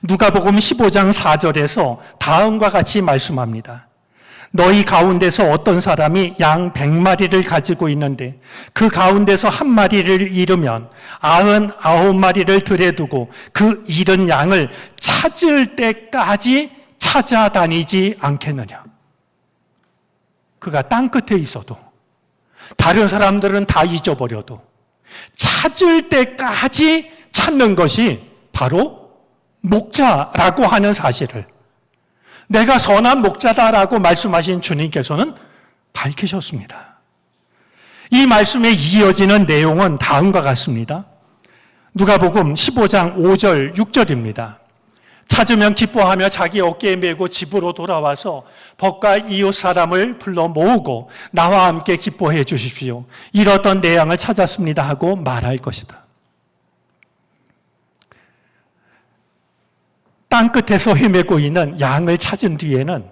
누가복음 15장 4절에서 다음과 같이 말씀합니다. 너희 가운데서 어떤 사람이 양 100마리를 가지고 있는데 그 가운데서 한 마리를 잃으면 99마리를 들에 두고 그 잃은 양을 찾을 때까지 찾아다니지 않겠느냐. 그가 땅끝에 있어도 다른 사람들은 다 잊어버려도 찾을 때까지 찾는 것이 바로 목자라고 하는 사실을 내가 선한 목자다라고 말씀하신 주님께서는 밝히셨습니다. 이 말씀에 이어지는 내용은 다음과 같습니다. 누가복음 15장 5절 6절입니다. 찾으면 기뻐하며 자기 어깨에 메고 집으로 돌아와서 벗과 이웃 사람을 불러 모으고 나와 함께 기뻐해 주십시오. 이렇던 내 양을 찾았습니다 하고 말할 것이다. 땅끝에서 헤매고 있는 양을 찾은 뒤에는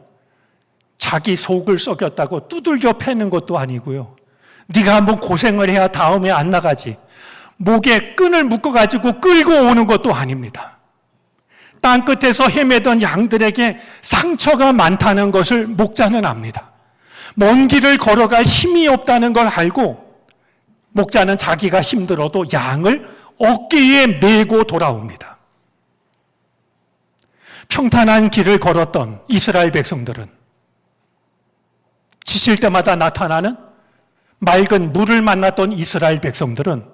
자기 속을 썩였다고 두들겨 패는 것도 아니고요. 네가 한번 고생을 해야 다음에 안 나가지. 목에 끈을 묶어가지고 끌고 오는 것도 아닙니다. 땅끝에서 헤매던 양들에게 상처가 많다는 것을 목자는 압니다. 먼 길을 걸어갈 힘이 없다는 걸 알고 목자는 자기가 힘들어도 양을 어깨에 메고 돌아옵니다. 평탄한 길을 걸었던 이스라엘 백성들은 지칠 때마다 나타나는 맑은 물을 만났던 이스라엘 백성들은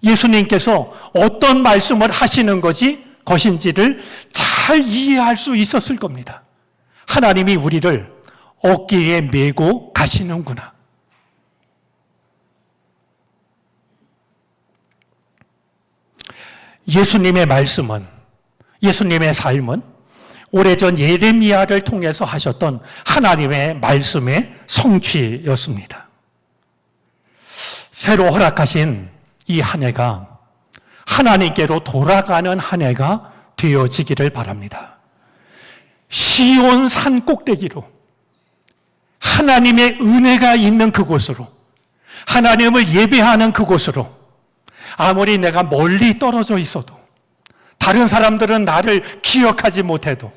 예수님께서 어떤 말씀을 하시는 것인지를 잘 이해할 수 있었을 겁니다. 하나님이 우리를 어깨에 메고 가시는구나. 예수님의 말씀은, 예수님의 삶은 오래전 예레미야를 통해서 하셨던 하나님의 말씀의 성취였습니다. 새로 허락하신 이 한 해가 하나님께로 돌아가는 한 해가 되어지기를 바랍니다. 시온 산 꼭대기로 하나님의 은혜가 있는 그곳으로 하나님을 예배하는 그곳으로 아무리 내가 멀리 떨어져 있어도 다른 사람들은 나를 기억하지 못해도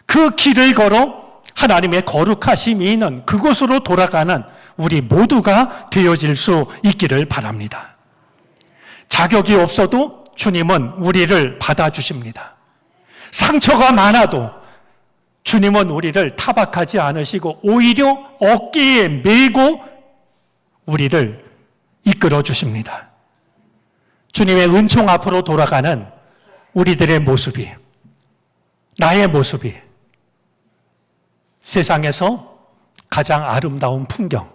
그 길을 걸어 하나님의 거룩하심이 있는 그곳으로 돌아가는 우리 모두가 되어질 수 있기를 바랍니다. 자격이 없어도 주님은 우리를 받아주십니다. 상처가 많아도 주님은 우리를 타박하지 않으시고 오히려 어깨에 메고 우리를 이끌어 주십니다. 주님의 은총 앞으로 돌아가는 우리들의 모습이, 나의 모습이 세상에서 가장 아름다운 풍경,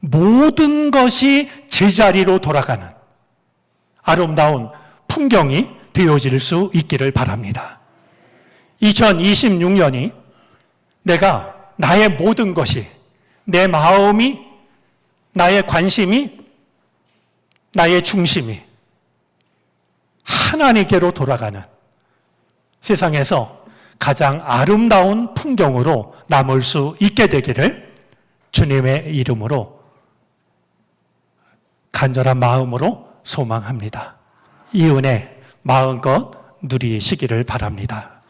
모든 것이 제자리로 돌아가는 아름다운 풍경이 되어질 수 있기를 바랍니다. 2026년이 내가 나의 모든 것이, 내 마음이, 나의 관심이, 나의 중심이 하나님께로 돌아가는 세상에서 가장 아름다운 풍경으로 남을 수 있게 되기를 주님의 이름으로 간절한 마음으로 소망합니다. 이 은혜 마음껏 누리시기를 바랍니다.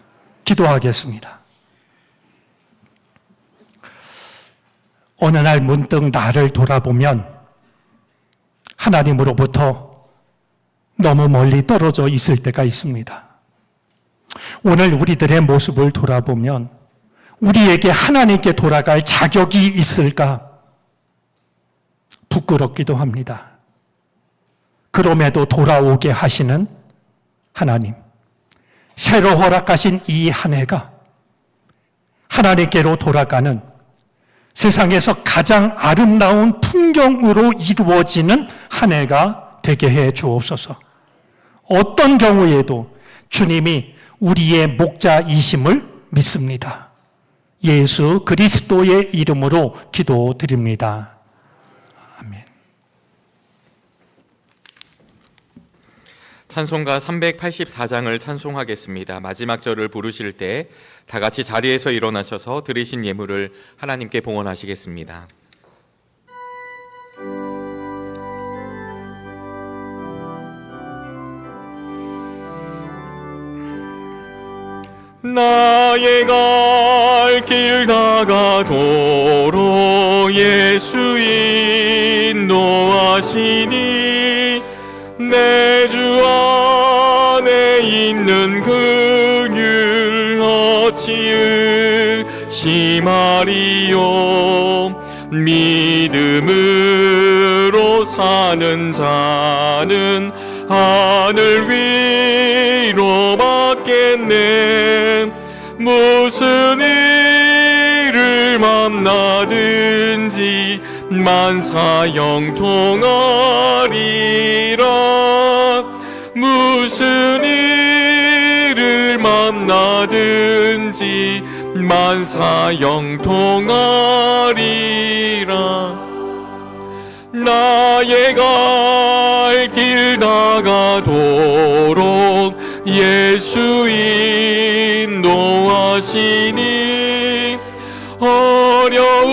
기도하겠습니다. 어느 날 문득 나를 돌아보면 하나님으로부터 너무 멀리 떨어져 있을 때가 있습니다. 오늘 우리들의 모습을 돌아보면 우리에게 하나님께 돌아갈 자격이 있을까 부끄럽기도 합니다. 그럼에도 돌아오게 하시는 하나님, 새로 허락하신 이 한 해가 하나님께로 돌아가는 세상에서 가장 아름다운 풍경으로 이루어지는 한 해가 되게 해 주옵소서. 어떤 경우에도 주님이 우리의 목자이심을 믿습니다. 예수 그리스도의 이름으로 기도드립니다. 아멘. 찬송가 384장을 찬송하겠습니다. 마지막 절을 부르실 때 다 같이 자리에서 일어나셔서 드리신 예물을 하나님께 봉헌하시겠습니다. 나의 갈 길 다가도록 예수 인도하시니 내 주 안에 있는 그 길 어찌 의심하리요. 믿음으로 사는 자는 하늘 위로 받겠네. 무슨 일을 만나든지 만사형통하리라. 무슨 일을 만나든지 만사형통하리라. 나의 갈 길 다가도록 예수 인도하시니 어려움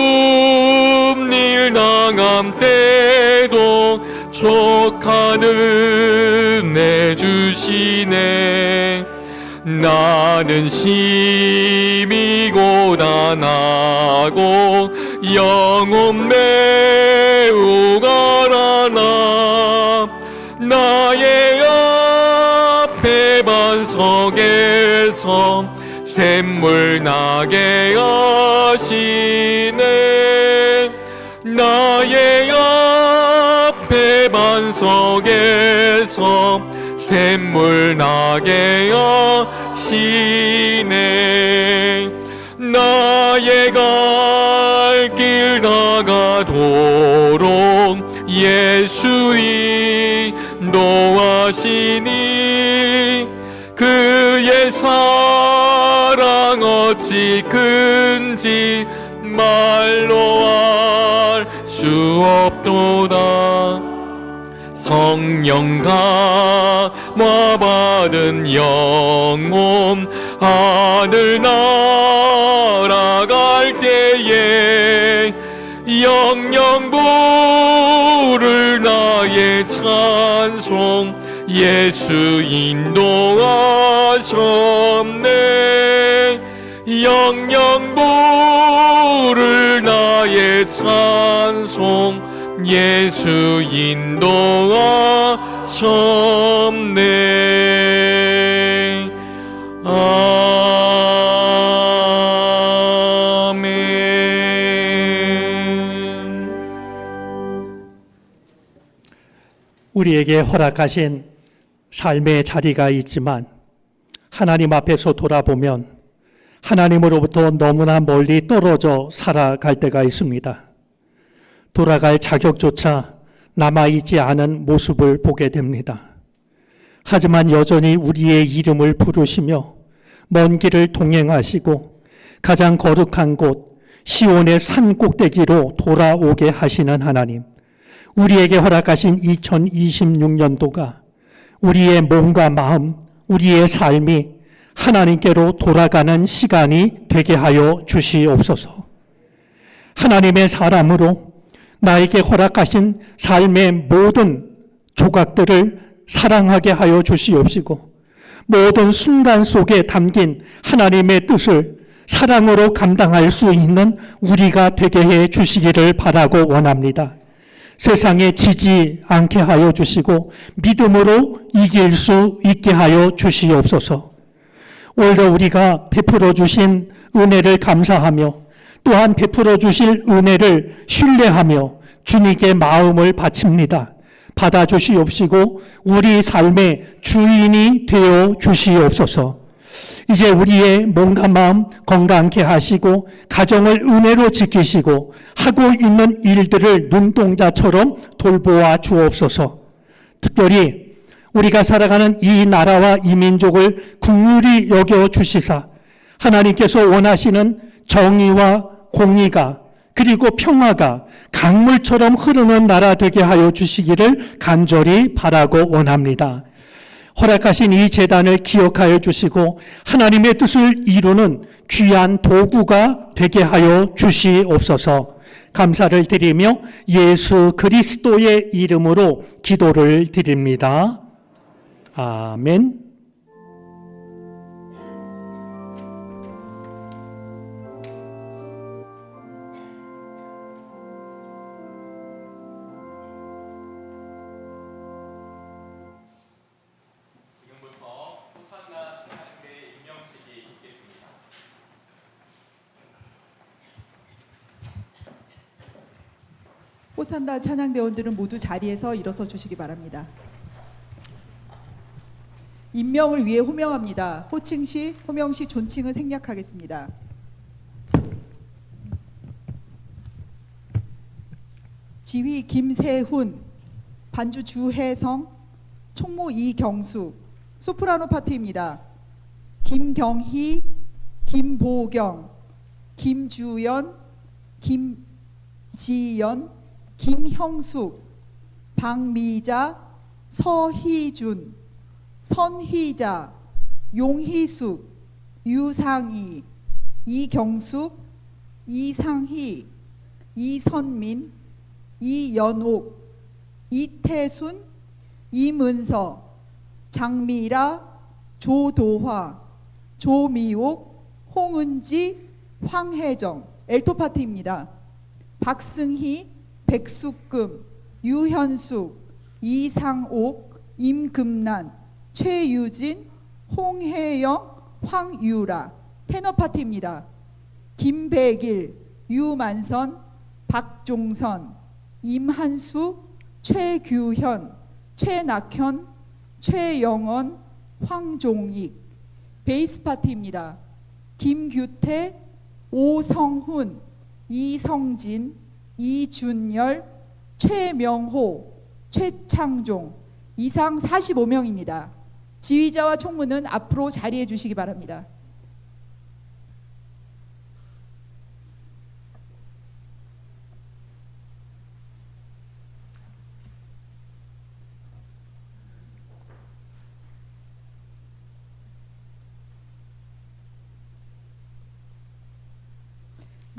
일 당함 때도 족한 은혜 주시네. 나는 심히 고단하고 영혼 매우 가라나. 나의 앞에 반석에서 샘물 나게 하시네. 나의 앞에 반석에서 샘물 나게 하시네. 나의 갈 길 다가도록 예수 인도하시니 그의 사랑 어찌 큰지 말로 알 수 없도다. 성령 감화 받은 영혼 하늘 날아갈 때에 영영 부를 나의 찬송 예수 인도하셨네. 영영 부를 나의 찬송 예수 인도하셨네. 아멘. 우리에게 허락하신 삶의 자리가 있지만 하나님 앞에서 돌아보면 하나님으로부터 너무나 멀리 떨어져 살아갈 때가 있습니다. 돌아갈 자격조차 남아있지 않은 모습을 보게 됩니다. 하지만 여전히 우리의 이름을 부르시며 먼 길을 동행하시고 가장 거룩한 곳 시온의 산 꼭대기로 돌아오게 하시는 하나님, 우리에게 허락하신 2026년도가 우리의 몸과 마음, 우리의 삶이 하나님께로 돌아가는 시간이 되게 하여 주시옵소서. 하나님의 사람으로 나에게 허락하신 삶의 모든 조각들을 사랑하게 하여 주시옵시고 모든 순간 속에 담긴 하나님의 뜻을 사랑으로 감당할 수 있는 우리가 되게 해 주시기를 바라고 원합니다. 세상에 지지 않게 하여 주시고 믿음으로 이길 수 있게 하여 주시옵소서. 오히려 우리가 베풀어 주신 은혜를 감사하며 또한 베풀어 주실 은혜를 신뢰하며 주님께 마음을 바칩니다. 받아주시옵시고 우리 삶의 주인이 되어 주시옵소서. 이제 우리의 몸과 마음 건강케 하시고 가정을 은혜로 지키시고 하고 있는 일들을 눈동자처럼 돌보아 주옵소서. 특별히 우리가 살아가는 이 나라와 이 민족을 긍휼히 여겨 주시사 하나님께서 원하시는 정의와 공의가 그리고 평화가 강물처럼 흐르는 나라 되게 하여 주시기를 간절히 바라고 원합니다. 허락하신 이 제단을 기억하여 주시고 하나님의 뜻을 이루는 귀한 도구가 되게 하여 주시옵소서. 감사를 드리며 예수 그리스도의 이름으로 기도를 드립니다. 아멘. 호산나 찬양대원들은 모두 자리에서 일어서 주시기 바랍니다. 임명을 위해 호명합니다. 호칭 시, 호명 시 존칭은 생략하겠습니다. 지휘 김세훈, 반주 주혜성, 총무 이경숙, 소프라노 파트입니다. 김경희, 김보경, 김주연, 김지연, 김형숙, 박미자, 서희준, 선희자, 용희숙, 유상희, 이경숙, 이상희, 이선민, 이연옥, 이태순, 이문서, 장미라, 조도화, 조미옥, 홍은지, 황혜정, 엘토파트입니다. 박승희, 백숙금, 유현숙, 이상옥, 임금란, 최유진, 홍혜영, 황유라, 테너파트입니다. 김백일, 유만선, 박종선, 임한수, 최규현, 최낙현, 최영원, 황종익. 베이스 파트입니다. 김규태, 오성훈, 이성진, 이준열, 최명호, 최창종. 이상 45명입니다. 지휘자와 총무는 앞으로 자리해 주시기 바랍니다.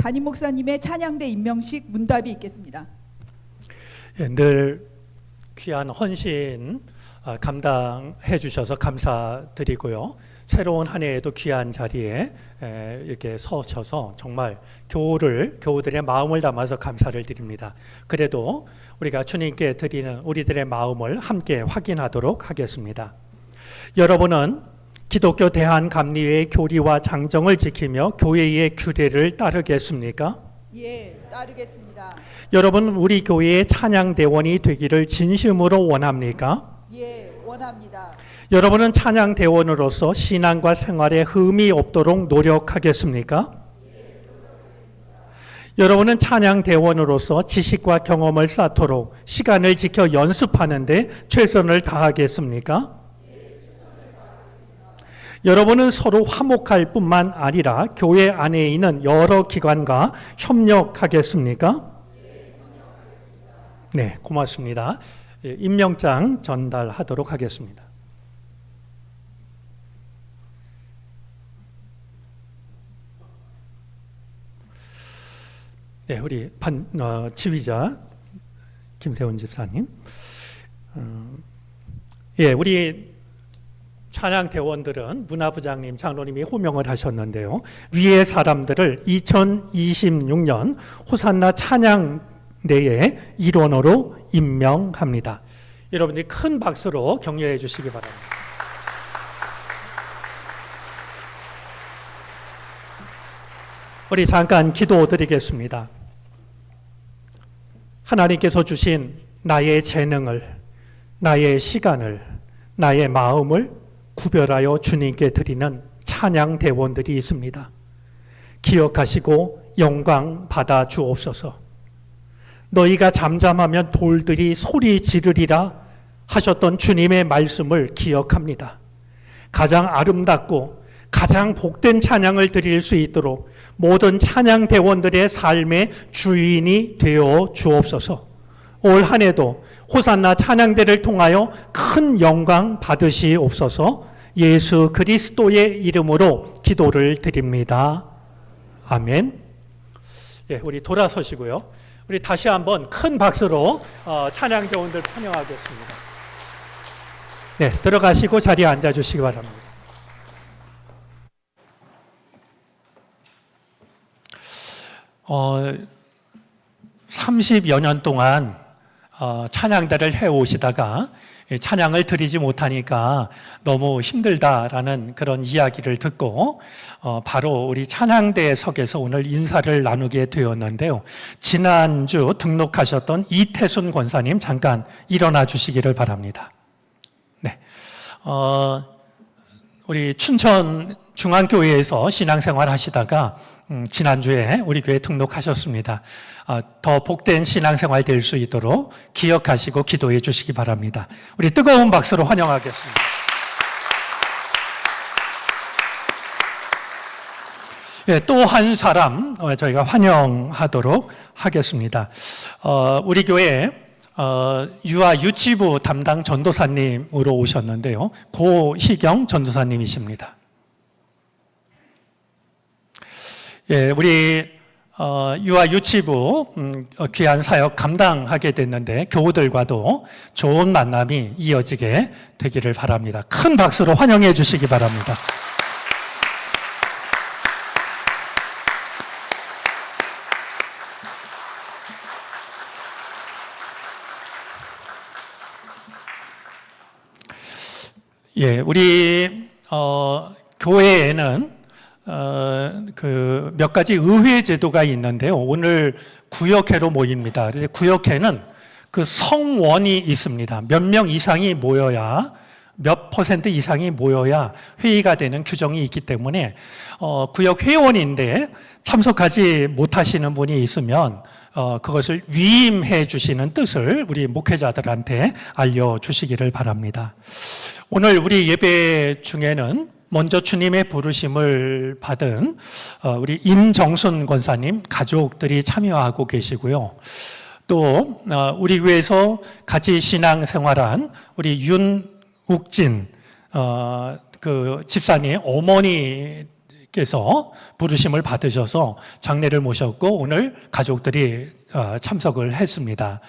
담임 목사님의 찬양대 임명식 문답이 있겠습니다. 예, 늘 귀한 헌신 감당해 주셔서 감사드리고요. 새로운 한 해에도 귀한 자리에 이렇게 서셔서 정말 교우들의 마음을 담아서 감사를 드립니다. 그래도 우리가 주님께 드리는 우리들의 마음을 함께 확인하도록 하겠습니다. 여러분은 기독교 대한감리회의 교리와 장정을 지키며 교회의 규례를 따르겠습니까? 예, 따르겠습니다. 여러분 우리 교회의 찬양대원이 되기를 진심으로 원합니까? 예, 원합니다. 여러분은 찬양대원으로서 신앙과 생활에 흠이 없도록 노력하겠습니까? 여러분은 찬양대원으로서 지식과 경험을 쌓도록 시간을 지켜 연습하는 데 최선을 다하겠습니까? 여러분은 서로 화목할 뿐만 아니라 교회 안에 있는 여러 기관과 협력하겠습니까? 네, 고맙습니다. 임명장 전달하도록 하겠습니다. 네, 우리 지휘자 김세훈 집사님. 예, 우리 찬양 대원들은 문화부장님, 장로님이 호명을 하셨는데요. 위의 사람들을 2026년 호산나 찬양대의 일원으로 임명합니다. 여러분들이 큰 박수로 격려해 주시기 바랍니다. 우리 잠깐 기도드리겠습니다. 하나님께서 주신 나의 재능을, 나의 시간을, 나의 마음을 구별하여 주님께 드리는 찬양 대원들이 있습니다. 기억하시고 영광 받아 주옵소서. 너희가 잠잠하면 돌들이 소리 지르리라 하셨던 주님의 말씀을 기억합니다. 가장 아름답고 가장 복된 찬양을 드릴 수 있도록 모든 찬양 대원들의 삶의 주인이 되어 주옵소서. 올 한 해도 호산나 찬양대를 통하여 큰 영광 받으시옵소서. 예수 그리스도의 이름으로 기도를 드립니다. 아멘. 예, 우리 돌아서시고요. 우리 다시 한번 큰 박수로 찬양대원들 환영하겠습니다. 네, 들어가시고 자리에 앉아주시기 바랍니다. 어, 30여 년 동안 찬양대를 해오시다가 찬양을 드리지 못하니까 너무 힘들다라는 그런 이야기를 듣고 바로 우리 찬양대석에서 오늘 인사를 나누게 되었는데요. 지난주 등록하셨던 이태순 권사님 잠깐 일어나 주시기를 바랍니다. 네, 우리 춘천 중앙교회에서 신앙생활 하시다가 지난주에 우리 교회 등록하셨습니다. 더 복된 신앙생활 될 수 있도록 기억하시고 기도해 주시기 바랍니다. 우리 뜨거운 박수로 환영하겠습니다. 예, 또 한 사람 저희가 환영하도록 하겠습니다. 우리 교회 유아 유치부 담당 전도사님으로 오셨는데요. 고희경 전도사님이십니다. 예, 우리 유아 유치부 귀한 사역 감당하게 됐는데 교우들과도 좋은 만남이 이어지게 되기를 바랍니다. 큰 박수로 환영해 주시기 바랍니다. 예, 우리 교회에는 그 몇 가지 의회 제도가 있는데요. 오늘 구역회로 모입니다. 구역회는 그 성원이 있습니다. 몇 명 이상이 모여야 몇 % 이상이 모여야 회의가 되는 규정이 있기 때문에 구역 회원인데 참석하지 못하시는 분이 있으면 그것을 위임해 주시는 뜻을 우리 목회자들한테 알려주시기를 바랍니다. 오늘 우리 예배 중에는 먼저 주님의 부르심을 받은 우리 임정순 권사님 가족들이 참여하고 계시고요. 또 우리 교회에서 같이 신앙생활한 우리 윤욱진 그 집사님 어머니께서 부르심을 받으셔서 장례를 모셨고 오늘 가족들이 참석을 했습니다.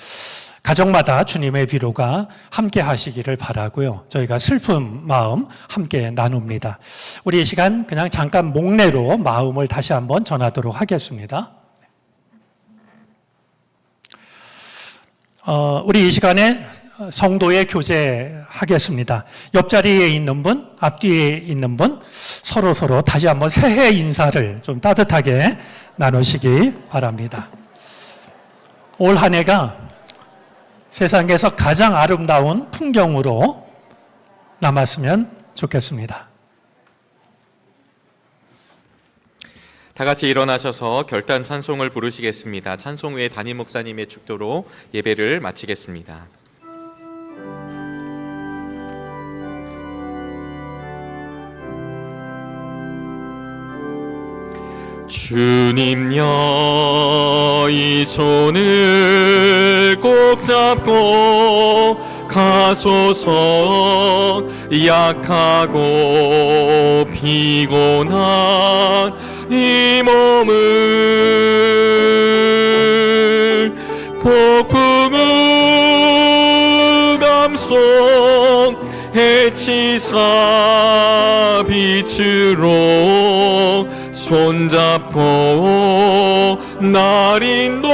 가정마다 주님의 위로가 함께 하시기를 바라고요. 저희가 슬픈 마음 함께 나눕니다. 우리 이 시간 그냥 잠깐 목례로 마음을 다시 한번 전하도록 하겠습니다. 우리 이 시간에 성도의 교제하겠습니다. 옆자리에 있는 분, 앞뒤에 있는 분 서로 다시 한번 새해 인사를 좀 따뜻하게 나누시기 바랍니다. 올 한 해가 세상에서 가장 아름다운 풍경으로 남았으면 좋겠습니다. 다 같이 일어나셔서 결단 찬송을 부르시겠습니다. 찬송 후에 담임 목사님의 축도로 예배를 마치겠습니다. 주님여 이 손을 꼭 잡고 가소서. 약하고 피곤한 이 몸을 폭풍우 감속 해치사 빛으로 손잡고 날 인도하소서.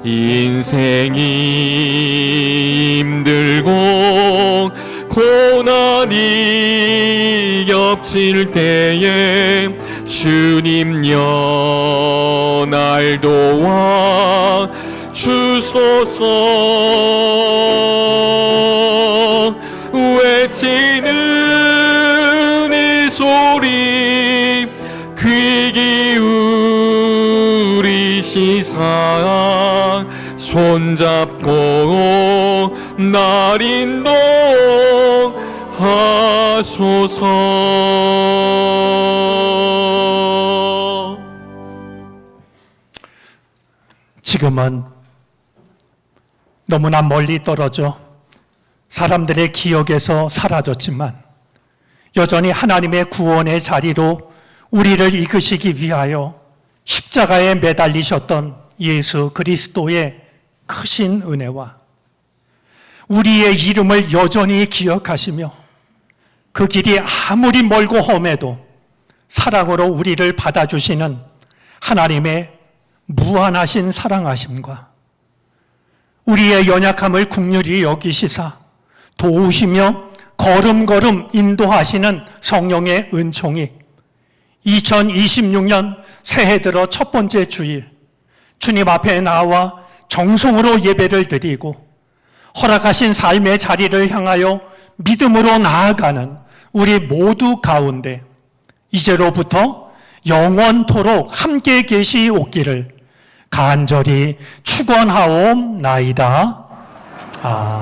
인생이 힘들고 고난이 겹칠 때에 주님여 날 도와 주소서. 외치는 이 소리 귀 기울이시사 손잡고 날 인도하소서. 지금은 너무나 멀리 떨어져 사람들의 기억에서 사라졌지만 여전히 하나님의 구원의 자리로 우리를 이끄시기 위하여 십자가에 매달리셨던 예수 그리스도의 크신 은혜와 우리의 이름을 여전히 기억하시며 그 길이 아무리 멀고 험해도 사랑으로 우리를 받아주시는 하나님의 무한하신 사랑하심과 우리의 연약함을 긍휼히 여기시사 도우시며 걸음걸음 인도하시는 성령의 은총이 2026년 새해 들어 첫 번째 주일 주님 앞에 나와 정성으로 예배를 드리고 허락하신 삶의 자리를 향하여 믿음으로 나아가는 우리 모두 가운데 이제로부터 영원토록 함께 계시옵기를 간절히 축원하옵나이다.